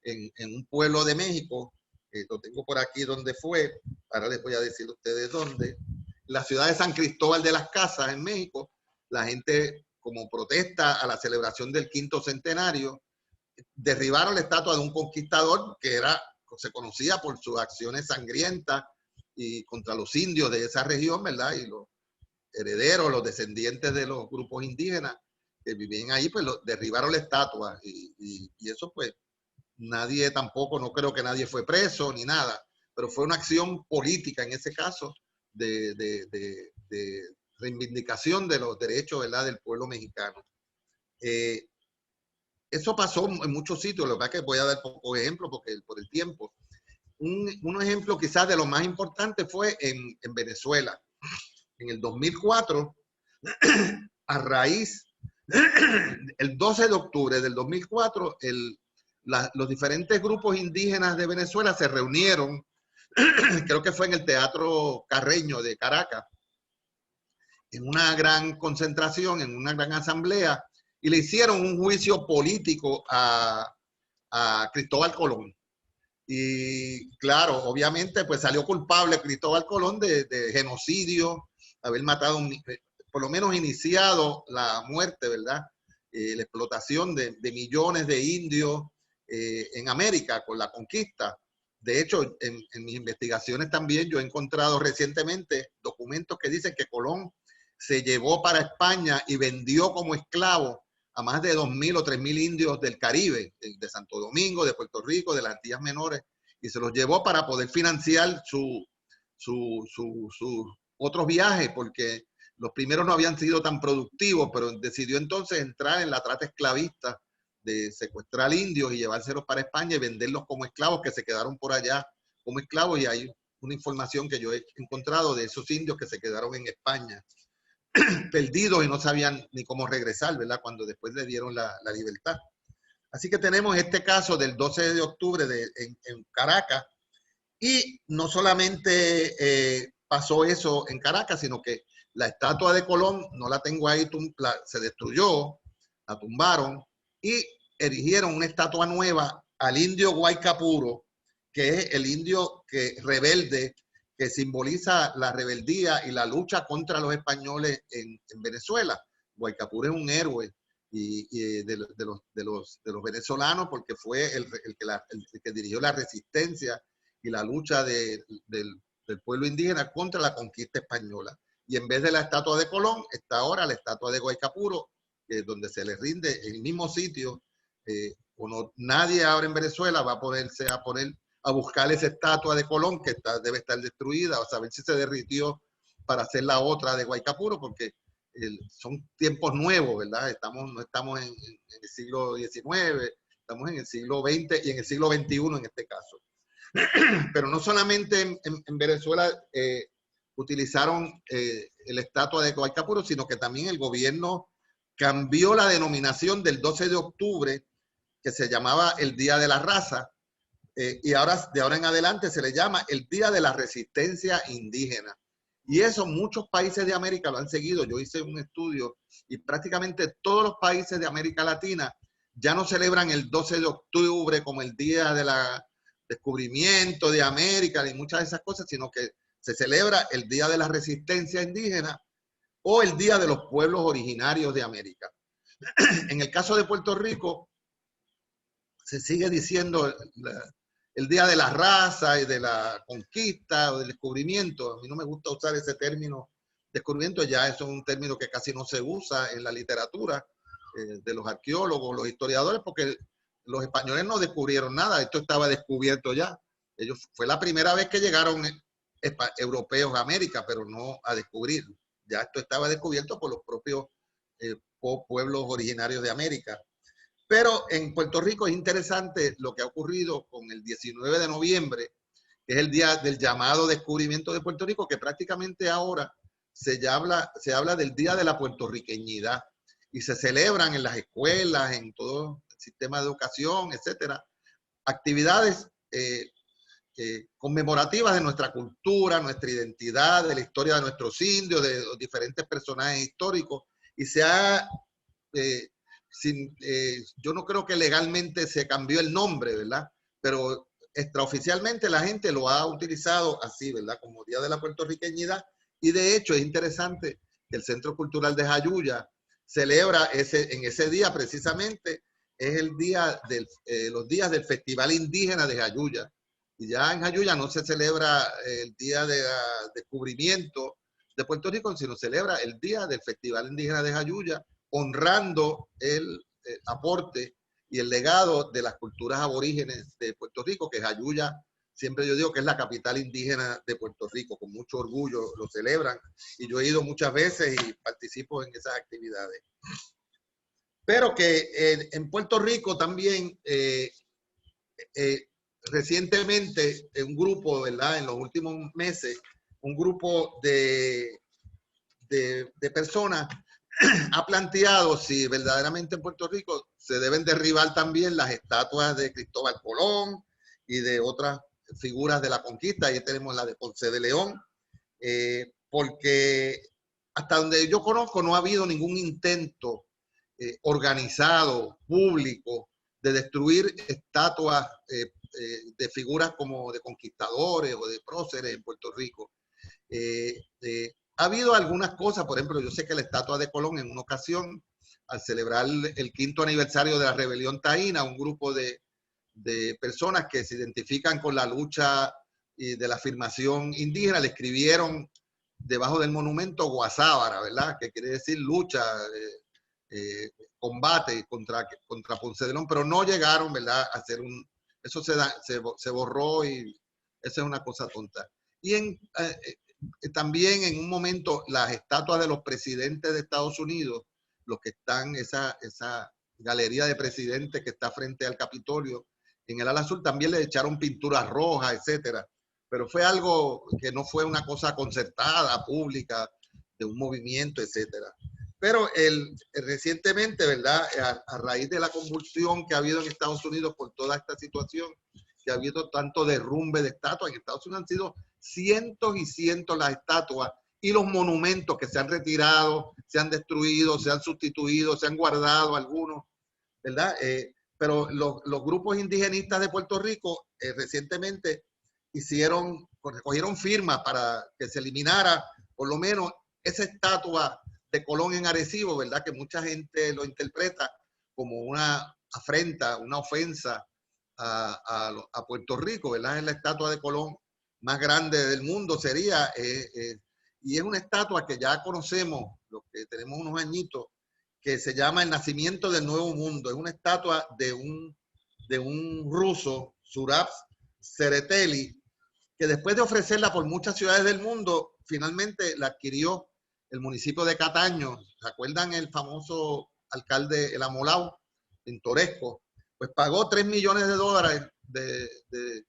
en un pueblo de México, lo tengo por aquí donde fue, ahora les voy a decir a ustedes dónde, la ciudad de San Cristóbal de las Casas, en México, la gente, como protesta a la celebración del 5º centenario, derribaron la estatua de un conquistador que se conocía por sus acciones sangrientas y contra los indios de esa región, ¿verdad? Y los herederos, los descendientes de los grupos indígenas que vivían ahí, pues derribaron la estatua. Y eso, pues, nadie tampoco, no creo que nadie fue preso ni nada, pero fue una acción política en ese caso de reivindicación de los derechos, ¿verdad?, del pueblo mexicano. Eso pasó en muchos sitios, lo que pasa es que voy a dar pocos ejemplos por el tiempo. Un ejemplo quizás de lo más importante fue en Venezuela. En el 2004, a raíz, el 12 de octubre del 2004, los diferentes grupos indígenas de Venezuela se reunieron, creo que fue en el Teatro Carreño de Caracas, en una gran concentración, en una gran asamblea, y le hicieron un juicio político a Cristóbal Colón. Y claro, obviamente, pues salió culpable Cristóbal Colón de genocidio, haber matado, por lo menos iniciado la muerte, ¿verdad? La explotación de millones de indios en América con la conquista. De hecho, en mis investigaciones también yo he encontrado recientemente documentos que dicen que Colón se llevó para España y vendió como esclavo a más de 2.000 o 3.000 indios del Caribe, de Santo Domingo, de Puerto Rico, de las Antillas Menores, y se los llevó para poder financiar sus otros viajes, porque los primeros no habían sido tan productivos, pero decidió entonces entrar en la trata esclavista de secuestrar indios y llevárselos para España y venderlos como esclavos que se quedaron por allá como esclavos, y hay una información que yo he encontrado de esos indios que se quedaron en España perdidos y no sabían ni cómo regresar, ¿verdad? Cuando después le dieron la libertad. Así que tenemos este caso del 12 de octubre en Caracas, y no solamente pasó eso en Caracas, sino que la estatua de Colón, no la tengo ahí, se destruyó, la tumbaron y erigieron una estatua nueva al indio Guaycapuro, que es el indio rebelde que simboliza la rebeldía y la lucha contra los españoles en Venezuela. Guaycapuro es un héroe de los venezolanos, porque fue el que dirigió la resistencia y la lucha del pueblo indígena contra la conquista española. Y en vez de la estatua de Colón, está ahora la estatua de Guaycapuro, donde se le rinde en el mismo sitio. Cuando nadie ahora en Venezuela va a ponerse a buscar esa estatua de Colón, que debe estar destruida, o saber si se derritió para hacer la otra de Guaycapuro, porque son tiempos nuevos, ¿verdad? No estamos en el siglo XIX, estamos en el siglo XX y en el siglo XXI en este caso. Pero no solamente en Venezuela utilizaron la estatua de Guaycapuro, sino que también el gobierno cambió la denominación del 12 de octubre, que se llamaba el Día de la Raza, y ahora, de ahora en adelante, se le llama el Día de la Resistencia Indígena. Y eso muchos países de América lo han seguido. Yo hice un estudio y prácticamente todos los países de América Latina ya no celebran el 12 de octubre como el Día del Descubrimiento de América y muchas de esas cosas, sino que se celebra el Día de la Resistencia Indígena o el Día de los Pueblos Originarios de América. En el caso de Puerto Rico, se sigue diciendo el Día de la Raza y de la Conquista o del Descubrimiento. A mí no me gusta usar ese término descubrimiento, ya eso es un término que casi no se usa en la literatura de los arqueólogos, los historiadores, porque los españoles no descubrieron nada, esto estaba descubierto ya. Fue la primera vez que llegaron europeos a América, pero no a descubrir. Ya esto estaba descubierto por los propios pueblos originarios de América. Pero en Puerto Rico es interesante lo que ha ocurrido con el 19 de noviembre, que es el día del llamado descubrimiento de Puerto Rico, que prácticamente ahora se habla del Día de la Puertorriqueñidad, y se celebran en las escuelas, en todo el sistema de educación, etcétera, actividades conmemorativas de nuestra cultura, nuestra identidad, de la historia de nuestros indios, de los diferentes personajes históricos, y se ha... yo no creo que legalmente se cambió el nombre, ¿verdad? Pero extraoficialmente la gente lo ha utilizado así, ¿verdad? Como Día de la Puertorriqueñidad. Y de hecho es interesante que el Centro Cultural de Jayuya celebra en ese día precisamente, es el día los días del Festival Indígena de Jayuya. Y ya en Jayuya no se celebra el día de descubrimiento de Puerto Rico, sino celebra el día del Festival Indígena de Jayuya, honrando el aporte y el legado de las culturas aborígenes de Puerto Rico, que Jayuya, siempre yo digo que es la capital indígena de Puerto Rico, con mucho orgullo lo celebran, y yo he ido muchas veces y participo en esas actividades. Pero que en Puerto Rico también, recientemente, un grupo, ¿verdad? En los últimos meses, un grupo de personas ha planteado si verdaderamente en Puerto Rico se deben derribar también las estatuas de Cristóbal Colón y de otras figuras de la conquista. Ahí tenemos la de Ponce de León, porque hasta donde yo conozco no ha habido ningún intento organizado, público, de destruir estatuas de figuras como de conquistadores o de próceres en Puerto Rico. Ha habido algunas cosas, por ejemplo, yo sé que la estatua de Colón en una ocasión, al celebrar el 5º aniversario de la rebelión taína, un grupo de personas que se identifican con la lucha de la afirmación indígena, le escribieron debajo del monumento Guasábara, ¿verdad? Que quiere decir lucha, combate contra Ponce de León, pero no llegaron, ¿verdad? A hacer eso se borró y esa es una cosa tonta. Y también en un momento las estatuas de los presidentes de Estados Unidos, los que están, esa galería de presidentes que está frente al Capitolio, en el ala azul también le echaron pinturas rojas, etcétera. Pero fue algo que no fue una cosa concertada, pública, de un movimiento, etcétera. Pero recientemente, ¿verdad? A raíz de la convulsión que ha habido en Estados Unidos por toda esta situación, que ha habido tanto derrumbe de estatuas, en Estados Unidos han sido cientos y cientos las estatuas y los monumentos que se han retirado, se han destruido, se han sustituido, se han guardado algunos, ¿verdad? Pero los grupos indigenistas de Puerto Rico recientemente recogieron firmas para que se eliminara por lo menos esa estatua de Colón en Arecibo, ¿verdad? Que mucha gente lo interpreta como una afrenta, una ofensa a Puerto Rico, ¿verdad? Es la estatua de Colón más grande del mundo, sería, y es una estatua que ya conocemos, los que tenemos unos añitos, que se llama El Nacimiento del Nuevo Mundo. Es una estatua de un ruso, Zurab Tsereteli, que después de ofrecerla por muchas ciudades del mundo, finalmente la adquirió el municipio de Cataño. ¿Se acuerdan el famoso alcalde El Amolao, pintoresco? Pues pagó $3 millones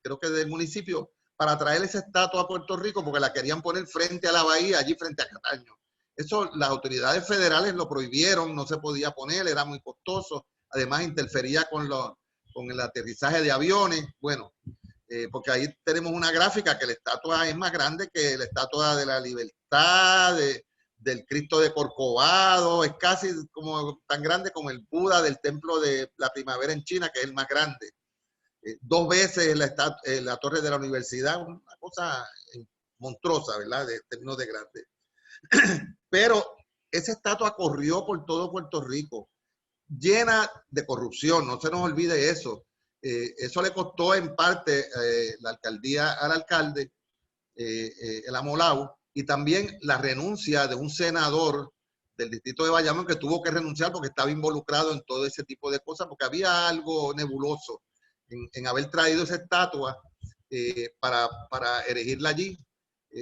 creo que del municipio, para traer esa estatua a Puerto Rico porque la querían poner frente a la bahía, allí frente a Cataño. Eso las autoridades federales lo prohibieron, no se podía poner, era muy costoso, además interfería con el aterrizaje de aviones. Bueno, porque ahí tenemos una gráfica que la estatua es más grande que la estatua de la Libertad, del Cristo de Corcovado, es casi como tan grande como el Buda del Templo de la Primavera en China, que es el más grande. 2 veces la torre de la universidad, una cosa monstruosa, ¿verdad? De términos de grande. Pero esa estatua corrió por todo Puerto Rico, llena de corrupción, no se nos olvide eso. Eso le costó en parte la alcaldía al alcalde, El Amolao, y también la renuncia de un senador del distrito de Bayamón que tuvo que renunciar porque estaba involucrado en todo ese tipo de cosas, porque había algo nebuloso en haber traído esa estatua para erigirla allí.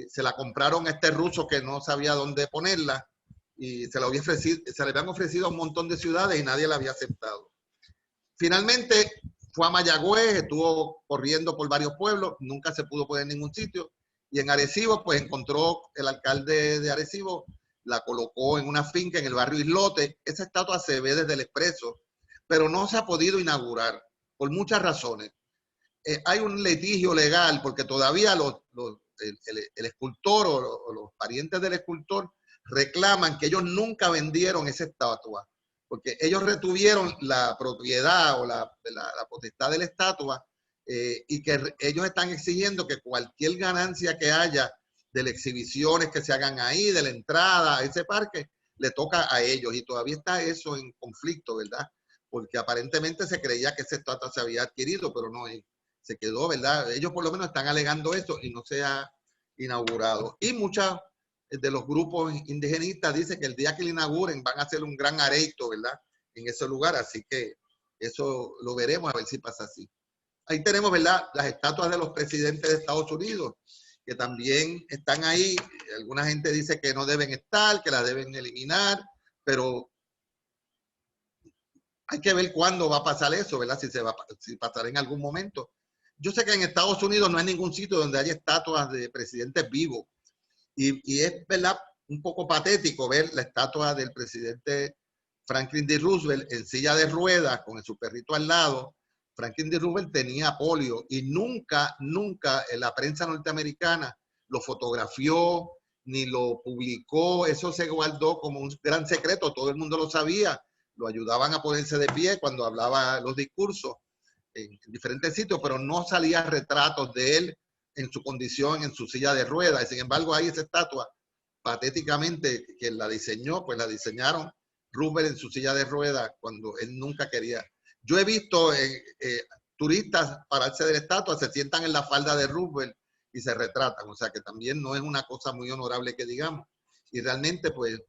Se la compraron a este ruso que no sabía dónde ponerla y se le habían ofrecido a un montón de ciudades y nadie la había aceptado. Finalmente fue a Mayagüez, estuvo corriendo por varios pueblos, nunca se pudo poner en ningún sitio, y en Arecibo pues encontró el alcalde de Arecibo, la colocó en una finca en el barrio Islote. Esa estatua se ve desde el Expreso, pero no se ha podido inaugurar por muchas razones. Hay un litigio legal porque todavía el escultor o los parientes del escultor reclaman que ellos nunca vendieron esa estatua, porque ellos retuvieron la propiedad o la potestad de la estatua y que ellos están exigiendo que cualquier ganancia que haya de las exhibiciones que se hagan ahí, de la entrada a ese parque, le toca a ellos. Y todavía está eso en conflicto, ¿verdad? Porque aparentemente se creía que esa estatua se había adquirido, pero no, se quedó, ¿verdad? Ellos por lo menos están alegando eso y no se ha inaugurado. Y muchos de los grupos indigenistas dicen que el día que lo inauguren van a hacer un gran areito, ¿verdad? En ese lugar, así que eso lo veremos a ver si pasa así. Ahí tenemos, ¿verdad? Las estatuas de los presidentes de Estados Unidos, que también están ahí. Alguna gente dice que no deben estar, que las deben eliminar, pero hay que ver cuándo va a pasar eso, ¿verdad? Si pasará en algún momento. Yo sé que en Estados Unidos no hay ningún sitio donde haya estatuas de presidentes vivos. Y es, ¿verdad?, un poco patético ver la estatua del presidente Franklin D. Roosevelt en silla de ruedas con su perrito al lado. Franklin D. Roosevelt tenía polio y nunca en la prensa norteamericana lo fotografió ni lo publicó. Eso se guardó como un gran secreto, todo el mundo lo sabía. Lo ayudaban a ponerse de pie cuando hablaba los discursos en diferentes sitios, pero no salían retratos de él en su condición, en su silla de ruedas. Y sin embargo, hay esa estatua, patéticamente, que la diseñó, pues la diseñaron Roosevelt en su silla de ruedas cuando él nunca quería. Yo he visto turistas pararse de la estatua, se sientan en la falda de Roosevelt y se retratan. O sea que también no es una cosa muy honorable que digamos. Y realmente, pues,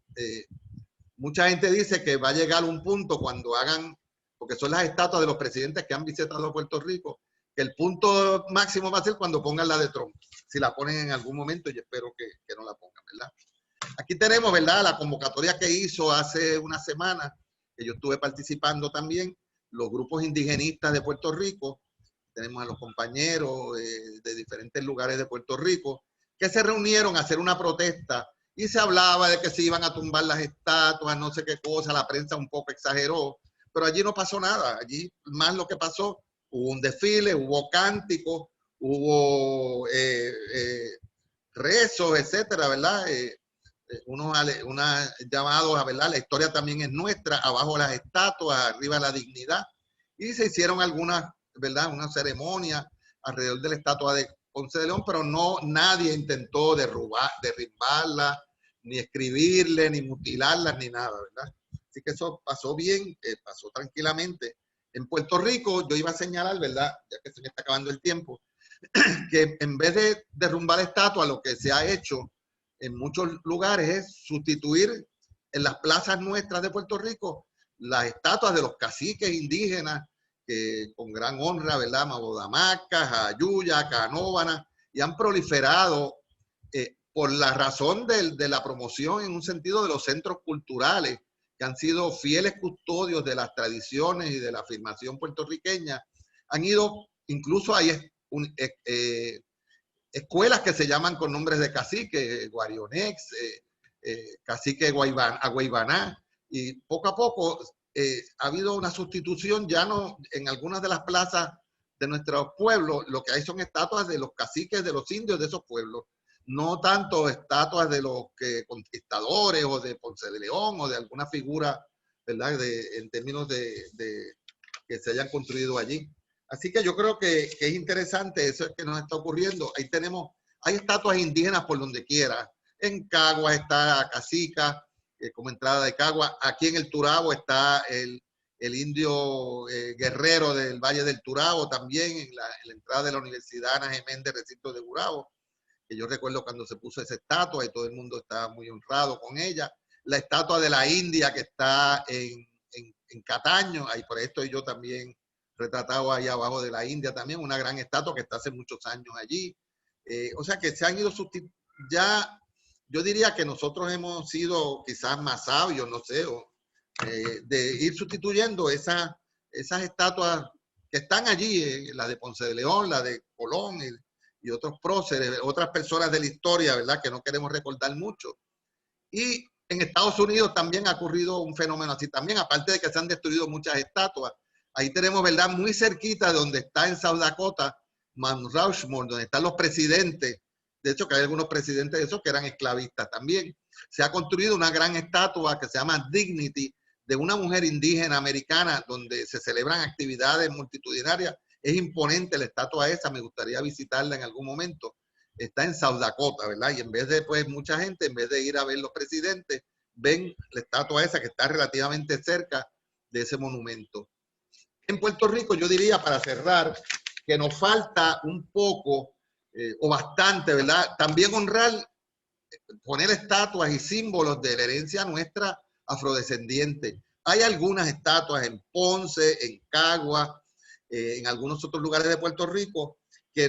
mucha gente dice que va a llegar un punto cuando hagan, porque son las estatuas de los presidentes que han visitado Puerto Rico, que el punto máximo va a ser cuando pongan la de Trump, si la ponen en algún momento, y espero que no la pongan, ¿verdad? Aquí tenemos, ¿verdad?, la convocatoria que hizo hace una semana, que yo estuve participando también, los grupos indigenistas de Puerto Rico. Tenemos a los compañeros de diferentes lugares de Puerto Rico, que se reunieron a hacer una protesta y se hablaba de que se iban a tumbar las estatuas, no sé qué cosa, la prensa un poco exageró, pero allí no pasó nada. Allí más lo que pasó, hubo un desfile, hubo cánticos, hubo rezos, etcétera, ¿verdad? Unos llamados a, ¿verdad? La historia también es nuestra, abajo las estatuas, arriba la dignidad, y se hicieron algunas, ¿verdad?, una ceremonia alrededor de la estatua de Ponce de León, pero no, nadie intentó derribarla, ni escribirle, ni mutilarlas, ni nada, ¿verdad? Así que eso pasó bien, pasó tranquilamente. En Puerto Rico, yo iba a señalar, ¿verdad?, ya que se me está acabando el tiempo, que en vez de derrumbar estatuas, lo que se ha hecho en muchos lugares es sustituir en las plazas nuestras de Puerto Rico las estatuas de los caciques indígenas, que con gran honra, ¿verdad?, Mabodamacas, Jayuya, Canóvana, y han proliferado por la razón de la promoción en un sentido de los centros culturales, que han sido fieles custodios de las tradiciones y de la afirmación puertorriqueña. Han ido, incluso hay escuelas que se llaman con nombres de cacique, Guarionex, cacique Agüeybaná, y poco a poco ha habido una sustitución. Ya no, en algunas de las plazas de nuestros pueblos, lo que hay son estatuas de los caciques de los indios de esos pueblos, no tanto estatuas de los conquistadores o de Ponce de León o de alguna figura, ¿verdad?, en términos de que se hayan construido allí. Así que yo creo que es interesante eso que nos está ocurriendo. Ahí tenemos, hay estatuas indígenas por donde quiera. En Caguas está Cacica, como entrada de Caguas. Aquí en el Turabo está el indio guerrero del Valle del Turabo, también en la entrada de la Universidad Ana G. Méndez, recinto de Gurabo, que yo recuerdo cuando se puso esa estatua y todo el mundo estaba muy honrado con ella. La estatua de la India que está en Cataño, ahí por esto yo también retratado ahí abajo de la India también, una gran estatua que está hace muchos años allí. O sea que se han ido ya, yo diría que nosotros hemos sido quizás más sabios, no sé, de ir sustituyendo esas estatuas que están allí, la de Ponce de León, la de Colón y otros próceres, otras personas de la historia, ¿verdad?, que no queremos recordar mucho. Y en Estados Unidos también ha ocurrido un fenómeno así también, aparte de que se han destruido muchas estatuas. Ahí tenemos, ¿verdad?, muy cerquita de donde está en South Dakota, Mount Rushmore, donde están los presidentes. De hecho, que hay algunos presidentes de esos que eran esclavistas también. Se ha construido una gran estatua que se llama Dignity, de una mujer indígena americana, donde se celebran actividades multitudinarias. Es imponente la estatua esa, me gustaría visitarla en algún momento. Está en South Dakota, ¿verdad? Y en vez de, pues, mucha gente, en vez de ir a ver los presidentes, ven la estatua esa que está relativamente cerca de ese monumento. En Puerto Rico, yo diría, para cerrar, que nos falta un poco, o bastante, ¿verdad?, también honrar, poner estatuas y símbolos de la herencia nuestra afrodescendiente. Hay algunas estatuas en Ponce, en Caguas, en algunos otros lugares de Puerto Rico que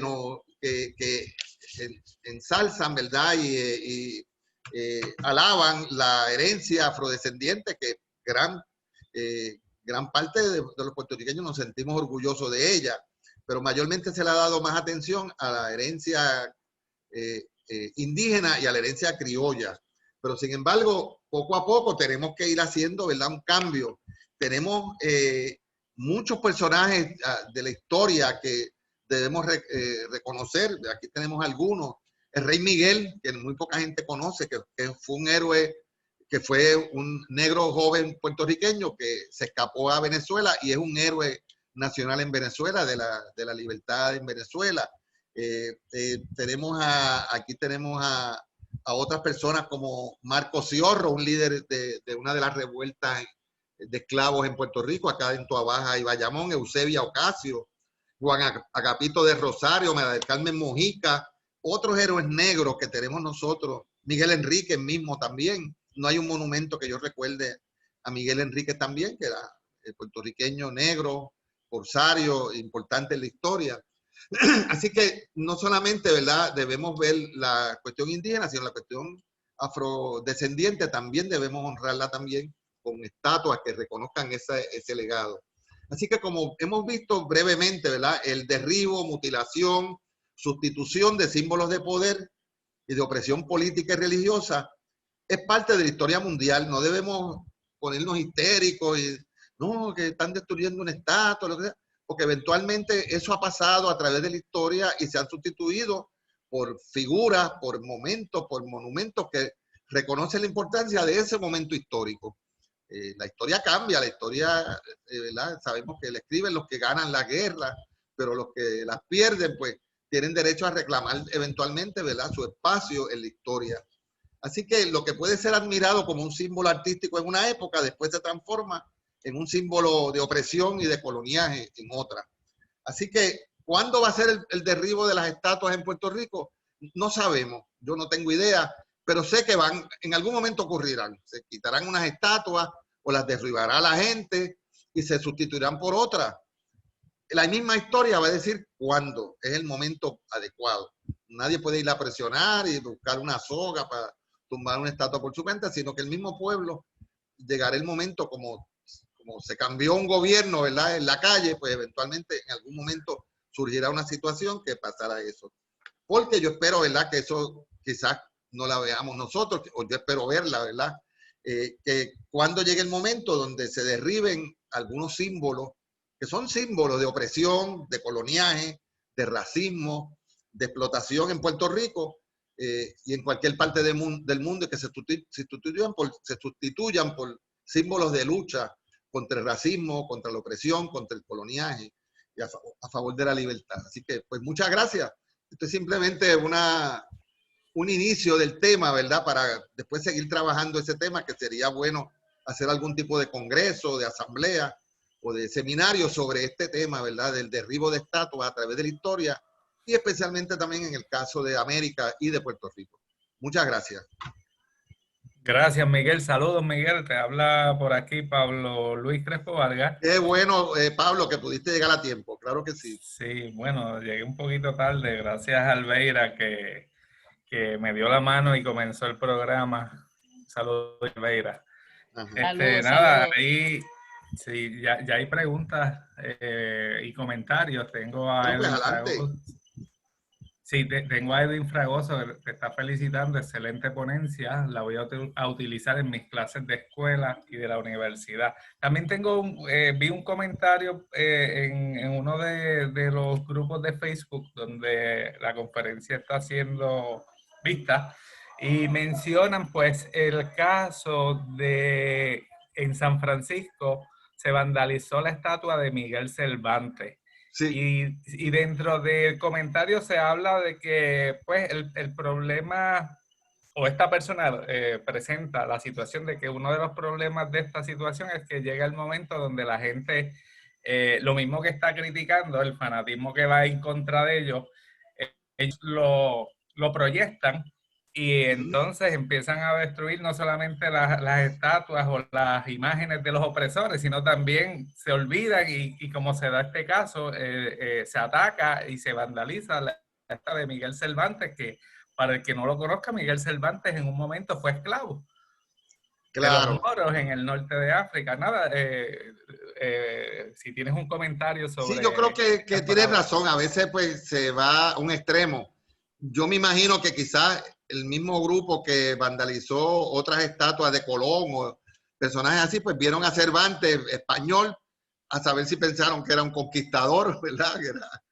ensalzan, ¿verdad?, y alaban la herencia afrodescendiente, que gran parte de los puertorriqueños nos sentimos orgullosos de ella, pero mayormente se le ha dado más atención a la herencia indígena y a la herencia criolla. Pero sin embargo, poco a poco tenemos que ir haciendo, ¿verdad?, un cambio. Tenemos muchos personajes de la historia que debemos reconocer. Aquí tenemos algunos. El rey Miguel, que muy poca gente conoce, que fue un héroe, que fue un negro joven puertorriqueño que se escapó a Venezuela y es un héroe nacional en Venezuela, de la libertad en Venezuela. Aquí tenemos a otras personas como Marcos Ciorro, un líder de una de las revueltas de esclavos en Puerto Rico, acá en Toabaja y Bayamón, Eusebia Ocasio, Juan Agapito de Rosario, María del Carmen Mojica, otros héroes negros que tenemos nosotros, Miguel Enríquez mismo también. No hay un monumento que yo recuerde a Miguel Enríquez también, que era el puertorriqueño negro, corsario, importante en la historia. Así que no solamente, ¿verdad?, debemos ver la cuestión indígena, sino la cuestión afrodescendiente también debemos honrarla también con estatuas que reconozcan ese legado. Así que como hemos visto brevemente, ¿verdad?, el derribo, mutilación, sustitución de símbolos de poder y de opresión política y religiosa es parte de la historia mundial. No debemos ponernos histéricos y no, que están destruyendo una estatua, lo que sea, porque eventualmente eso ha pasado a través de la historia y se han sustituido por figuras, por momentos, por monumentos que reconocen la importancia de ese momento histórico. La historia cambia, la historia, ¿verdad?, sabemos que la escriben los que ganan la guerra, pero los que las pierden, pues, tienen derecho a reclamar eventualmente, ¿verdad?, su espacio en la historia. Así que lo que puede ser admirado como un símbolo artístico en una época, después se transforma en un símbolo de opresión y de coloniaje en otra. Así que, ¿cuándo va a ser el derribo de las estatuas en Puerto Rico? No sabemos, yo no tengo idea, pero sé que en algún momento ocurrirán. Se quitarán unas estatuas o las derribará la gente y se sustituirán por otras. La misma historia va a decir cuándo es el momento adecuado. Nadie puede ir a presionar y buscar una soga para tumbar una estatua por su cuenta, sino que el mismo pueblo llegará el momento, como se cambió un gobierno, ¿verdad?, en la calle, pues eventualmente en algún momento surgirá una situación que pasará eso. Porque yo espero, ¿verdad?, que eso quizás no la veamos nosotros, o yo espero verla, ¿verdad?, que cuando llegue el momento donde se derriben algunos símbolos, que son símbolos de opresión, de coloniaje, de racismo, de explotación en Puerto Rico y en cualquier parte del mundo, y que se sustituyan por símbolos de lucha contra el racismo, contra la opresión, contra el coloniaje y a favor de la libertad. Así que, pues, muchas gracias. Esto es simplemente un inicio del tema, ¿verdad?, para después seguir trabajando ese tema, que sería bueno hacer algún tipo de congreso, de asamblea o de seminario sobre este tema, ¿verdad?, del derribo de estatuas a través de la historia y especialmente también en el caso de América y de Puerto Rico. Muchas gracias. Gracias, Miguel. Saludos, Miguel. Te habla por aquí Pablo Luis Crespo Vargas. Qué bueno, Pablo, que pudiste llegar a tiempo. Claro que sí. Sí, bueno, llegué un poquito tarde, gracias a Albeira que me dio la mano y comenzó el programa. Saludos, Albeira. Nada, ahí sí, ya hay preguntas y comentarios. Tengo a Bueno, pues adelante. Sí, tengo a Edwin Fragoso, que te está felicitando, excelente ponencia, la voy a utilizar en mis clases de escuela y de la universidad. También vi un comentario en uno de los grupos de Facebook donde la conferencia está siendo vista y mencionan pues el caso de en San Francisco se vandalizó la estatua de Miguel Cervantes. Sí. Y dentro del comentario se habla de que pues el problema o esta persona presenta la situación de que uno de los problemas de esta situación es que llega el momento donde la gente, lo mismo que está criticando, el fanatismo que va en contra de ellos, ellos lo proyectan y entonces empiezan a destruir no solamente las estatuas o las imágenes de los opresores, sino también se olvidan y como se da este caso, se ataca y se vandaliza la estatua de Miguel Cervantes, que para el que no lo conozca, Miguel Cervantes en un momento fue esclavo. Claro. De los moros en el norte de África. Nada, si tienes un comentario sobre... Sí, yo creo que tienes razón. A veces pues se va a un extremo. yo me imagino que quizás el mismo grupo que vandalizó otras estatuas de Colón o personajes así, pues vieron a Cervantes español, a saber si pensaron que era un conquistador, ¿verdad?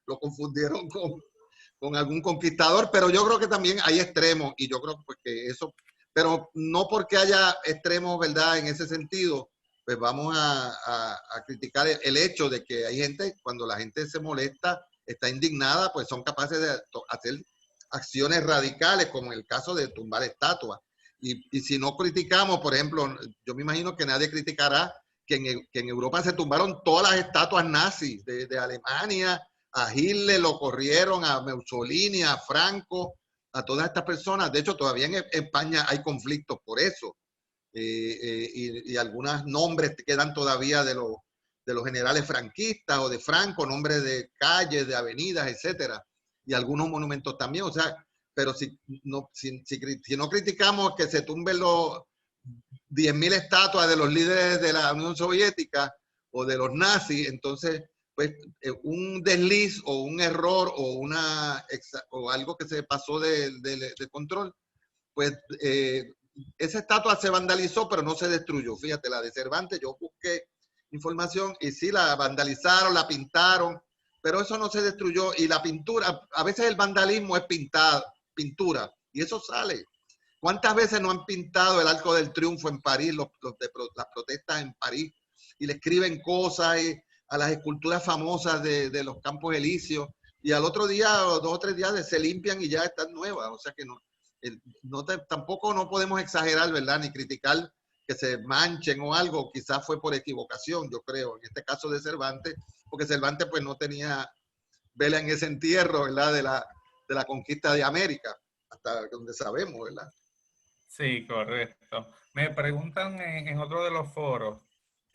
Lo confundieron con algún conquistador, pero yo creo que también hay extremos y yo creo pues, que eso, pero no porque haya extremos, ¿verdad? En ese sentido, pues vamos a criticar el hecho de que hay gente, cuando la gente se molesta, está indignada, pues son capaces de hacer acciones radicales, como en el caso de tumbar estatuas. Y si no criticamos, por ejemplo, yo me imagino que nadie criticará que en Europa se tumbaron todas las estatuas nazis de Alemania, a Hitler lo corrieron, a Mussolini, a Franco, a todas estas personas. De hecho, todavía en España hay conflictos por eso. Y algunos nombres quedan todavía de los generales franquistas o de Franco, nombres de calles, de avenidas, etcétera. Y algunos monumentos también. O sea, pero si no criticamos que se tumben los 10.000 estatuas de los líderes de la Unión Soviética o de los nazis, entonces pues un desliz o un error o algo que se pasó de control, pues esa estatua se vandalizó, pero no se destruyó. Fíjate, la de Cervantes, yo busqué información y sí la vandalizaron, la pintaron, pero eso no se destruyó. Y la pintura, a veces el vandalismo es pintura, y eso sale. ¿Cuántas veces no han pintado el Arco del Triunfo en París, las protestas en París, y le escriben cosas a las esculturas famosas de los Campos Elíseos, y al otro día o 2 o 3 días se limpian y ya están nuevas? O sea que tampoco no podemos exagerar, ¿verdad? Ni criticar que se manchen o algo. Quizás fue por equivocación, yo creo, en este caso de Cervantes, porque Cervantes pues no tenía vela en ese entierro, ¿verdad? De la conquista de América, hasta donde sabemos, ¿verdad? Sí, correcto. Me preguntan en otro de los foros,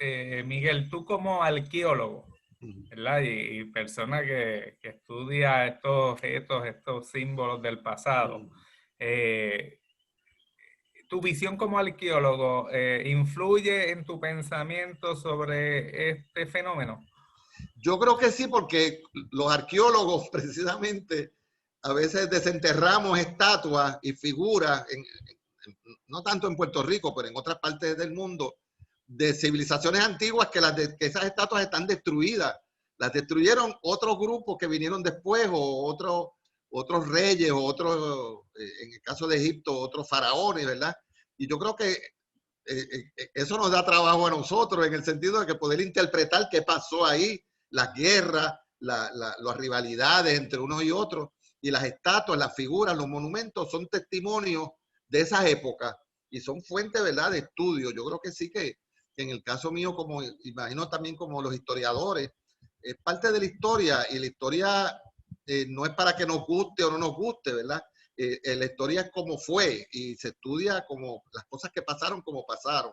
Miguel, tú como arqueólogo, ¿verdad? Y persona que estudia estos objetos, estos símbolos del pasado, ¿tu visión como arqueólogo influye en tu pensamiento sobre este fenómeno? Yo creo que sí, porque los arqueólogos precisamente a veces desenterramos estatuas y figuras, no tanto en Puerto Rico, pero en otras partes del mundo, de civilizaciones antiguas que esas estatuas están destruidas. Las destruyeron otros grupos que vinieron después o otros reyes o otros, en el caso de Egipto, otros faraones, ¿verdad? Y yo creo que eso nos da trabajo a nosotros en el sentido de que poder interpretar qué pasó ahí, las guerras, las rivalidades entre unos y otros, y las estatuas, las figuras, los monumentos son testimonios de esas épocas y son fuentes, ¿verdad?, de estudio. Yo creo que sí que en el caso mío, como imagino también como los historiadores, es parte de la historia, y la historia no es para que nos guste o no nos guste, ¿verdad? La historia es como fue y se estudia como las cosas que pasaron como pasaron.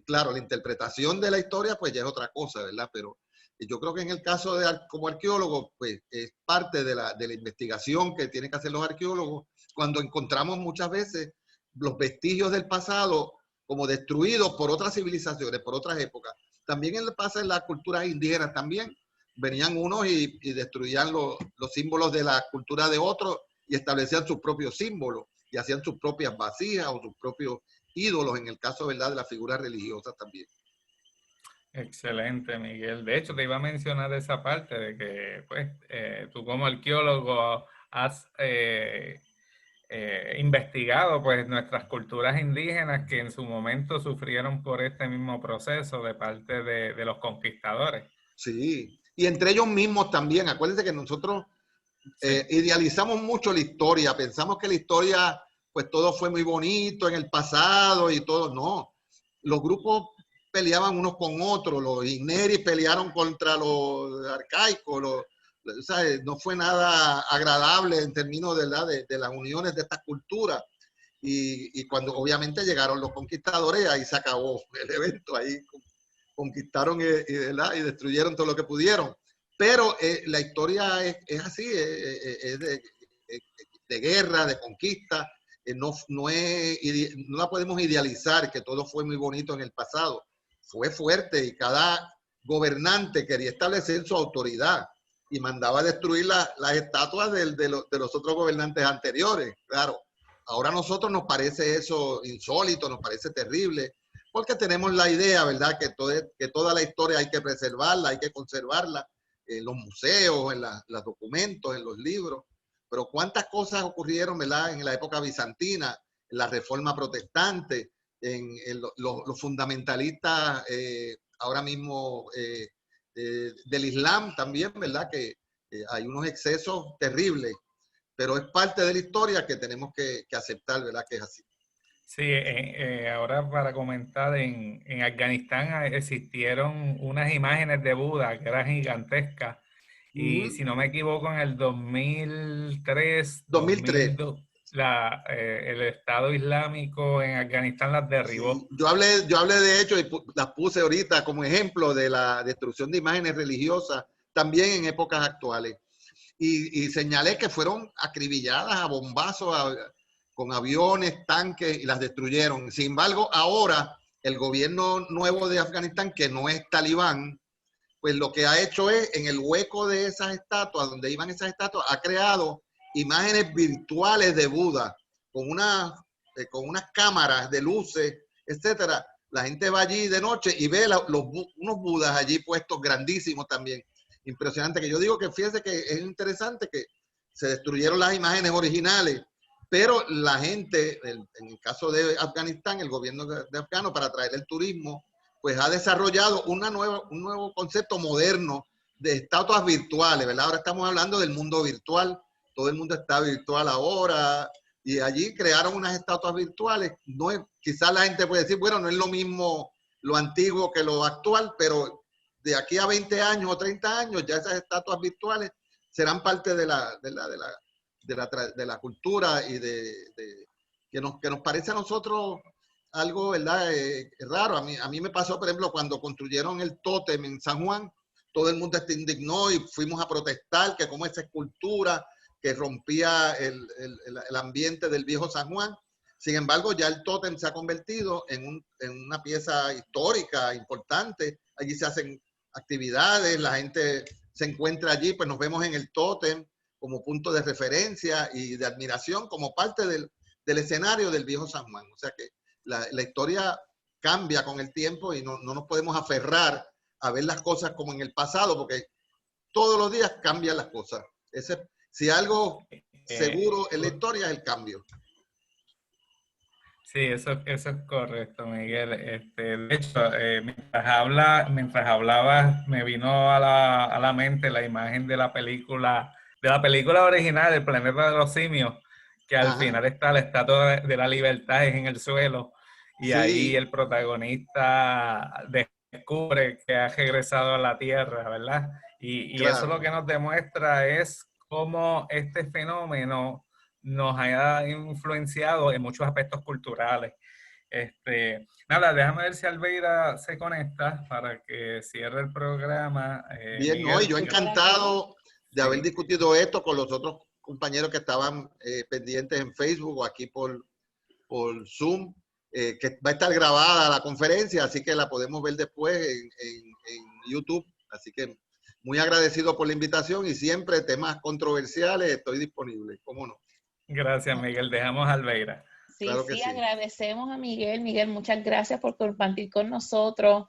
Claro, la interpretación de la historia pues ya es otra cosa, ¿verdad? Pero yo creo que en el caso como arqueólogo, pues es parte de la investigación que tienen que hacer los arqueólogos cuando encontramos muchas veces los vestigios del pasado como destruidos por otras civilizaciones, por otras épocas. También pasa en las culturas indígenas también. Venían unos y destruían los símbolos de la cultura de otros y establecían sus propios símbolos y hacían sus propias vasijas o sus propios ídolos, en el caso, ¿verdad?, de las figuras religiosas también. Excelente, Miguel. De hecho, te iba a mencionar esa parte de que, pues, tú como arqueólogo has investigado, pues, nuestras culturas indígenas que en su momento sufrieron por este mismo proceso de parte de los conquistadores. Sí, y entre ellos mismos también. Acuérdense que nosotros idealizamos mucho la historia, pensamos que la historia, pues todo fue muy bonito en el pasado y todo. No, los grupos peleaban unos con otros, los Igneris pelearon contra los arcaicos, o sea, no fue nada agradable en términos de las uniones de estas culturas. Y cuando obviamente llegaron los conquistadores, ahí se acabó el evento, ahí conquistaron y destruyeron todo lo que pudieron. Pero la historia es así, es de guerra, de conquista. No la podemos idealizar, que todo fue muy bonito en el pasado. Fue fuerte y cada gobernante quería establecer su autoridad. y mandaba a destruir las estatuas de los otros gobernantes anteriores. Claro, ahora a nosotros nos parece eso insólito, nos parece terrible, porque tenemos la idea, ¿verdad?, que toda la historia hay que preservarla, hay que conservarla en los museos, en los documentos, en los libros. Pero cuántas cosas ocurrieron, ¿verdad?, en la época bizantina, en la Reforma Protestante, en los fundamentalistas ahora mismo del Islam también, ¿verdad?, que hay unos excesos terribles, pero es parte de la historia que tenemos que aceptar, ¿verdad?, que es así. Sí, ahora para comentar, en Afganistán existieron unas imágenes de Buda que eran gigantescas y si no me equivoco en el 2003, 2003. 2002, el Estado Islámico en Afganistán las derribó. Sí, yo hablé de hecho y las puse ahorita como ejemplo de la destrucción de imágenes religiosas también en épocas actuales. Y señalé que fueron acribilladas a bombazos con aviones, tanques y las destruyeron. Sin embargo, ahora el gobierno nuevo de Afganistán, que no es talibán, pues lo que ha hecho es, en el hueco de esas estatuas, donde iban esas estatuas, ha creado imágenes virtuales de Buda con unas cámaras de luces, etcétera. La gente va allí de noche y ve unos Budas allí puestos grandísimos también. Impresionante, que yo digo que fíjese que es interesante que se destruyeron las imágenes originales, pero la gente, en el caso de Afganistán, el gobierno de afgano, para atraer el turismo, pues ha desarrollado un nuevo concepto moderno de estatuas virtuales, ¿verdad? Ahora estamos hablando del mundo virtual, todo el mundo está virtual ahora, y allí crearon unas estatuas virtuales. No es, quizás la gente puede decir, bueno, no es lo mismo lo antiguo que lo actual, pero de aquí a 20 años o 30 años ya esas estatuas virtuales serán parte de la cultura y que nos parece a nosotros algo, ¿verdad? Raro. A mí me pasó, por ejemplo, cuando construyeron el tótem en San Juan, todo el mundo se indignó y fuimos a protestar que como esa escultura que rompía el ambiente del viejo San Juan. Sin embargo, ya el tótem se ha convertido en una pieza histórica importante. Allí se hacen actividades, la gente se encuentra allí, pues nos vemos en el tótem como punto de referencia y de admiración, como parte del escenario del viejo San Juan. O sea que la historia cambia con el tiempo y no nos podemos aferrar a ver las cosas como en el pasado, porque todos los días cambian las cosas. Si algo seguro en la historia es el cambio. Sí, eso es correcto, Miguel. De hecho, mientras hablabas, me vino a la mente la imagen de la película original, El planeta de los simios, que al final está la estatua de la libertad en el suelo y ahí el protagonista descubre que ha regresado a la Tierra, ¿verdad? Y claro, eso lo que nos demuestra es cómo este fenómeno nos haya influenciado en muchos aspectos culturales. Nada, déjame ver si Albeira se conecta para que cierre el programa. Bien, Miguel, no, y yo encantado de haber discutido esto con los otros compañeros que estaban pendientes en Facebook o aquí por Zoom, que va a estar grabada la conferencia, así que la podemos ver después en YouTube. Así que muy agradecido por la invitación y siempre temas controversiales estoy disponible, ¿cómo no? Gracias, Miguel. Dejamos a Albeira. Sí, claro que sí, agradecemos a Miguel. Miguel, muchas gracias por compartir con nosotros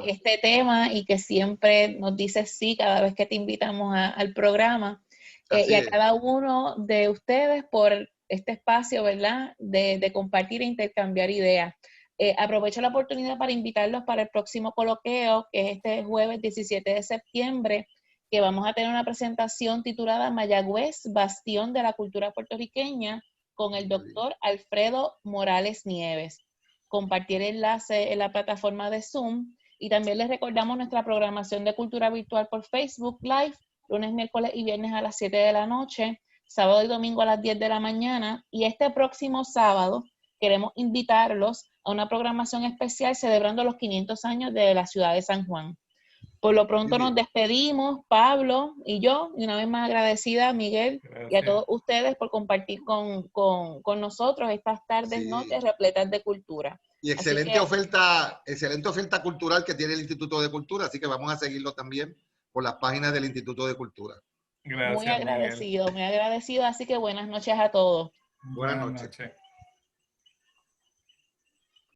este tema y que siempre nos dices sí cada vez que te invitamos al programa. Y a cada uno de ustedes por este espacio, ¿verdad? De compartir e intercambiar ideas. Aprovecho la oportunidad para invitarlos para el próximo coloquio, que es este jueves 17 de septiembre, que vamos a tener una presentación titulada Mayagüez, Bastión de la Cultura Puertorriqueña, con el doctor Alfredo Morales Nieves. Compartir el enlace en la plataforma de Zoom y también les recordamos nuestra programación de cultura virtual por Facebook Live, lunes, miércoles y viernes a las 7 de la noche, sábado y domingo a las 10 de la mañana, y este próximo sábado queremos invitarlos a una programación especial celebrando los 500 años de la ciudad de San Juan. Por lo pronto nos despedimos, Pablo y yo, y una vez más agradecida a Miguel y a todos ustedes por compartir con nosotros estas tardes, noches repletas de cultura. Y excelente oferta cultural que tiene el Instituto de Cultura, así que vamos a seguirlo también por las páginas del Instituto de Cultura. Gracias, muy agradecido, muy agradecido. Así que buenas noches a todos. Buenas noches.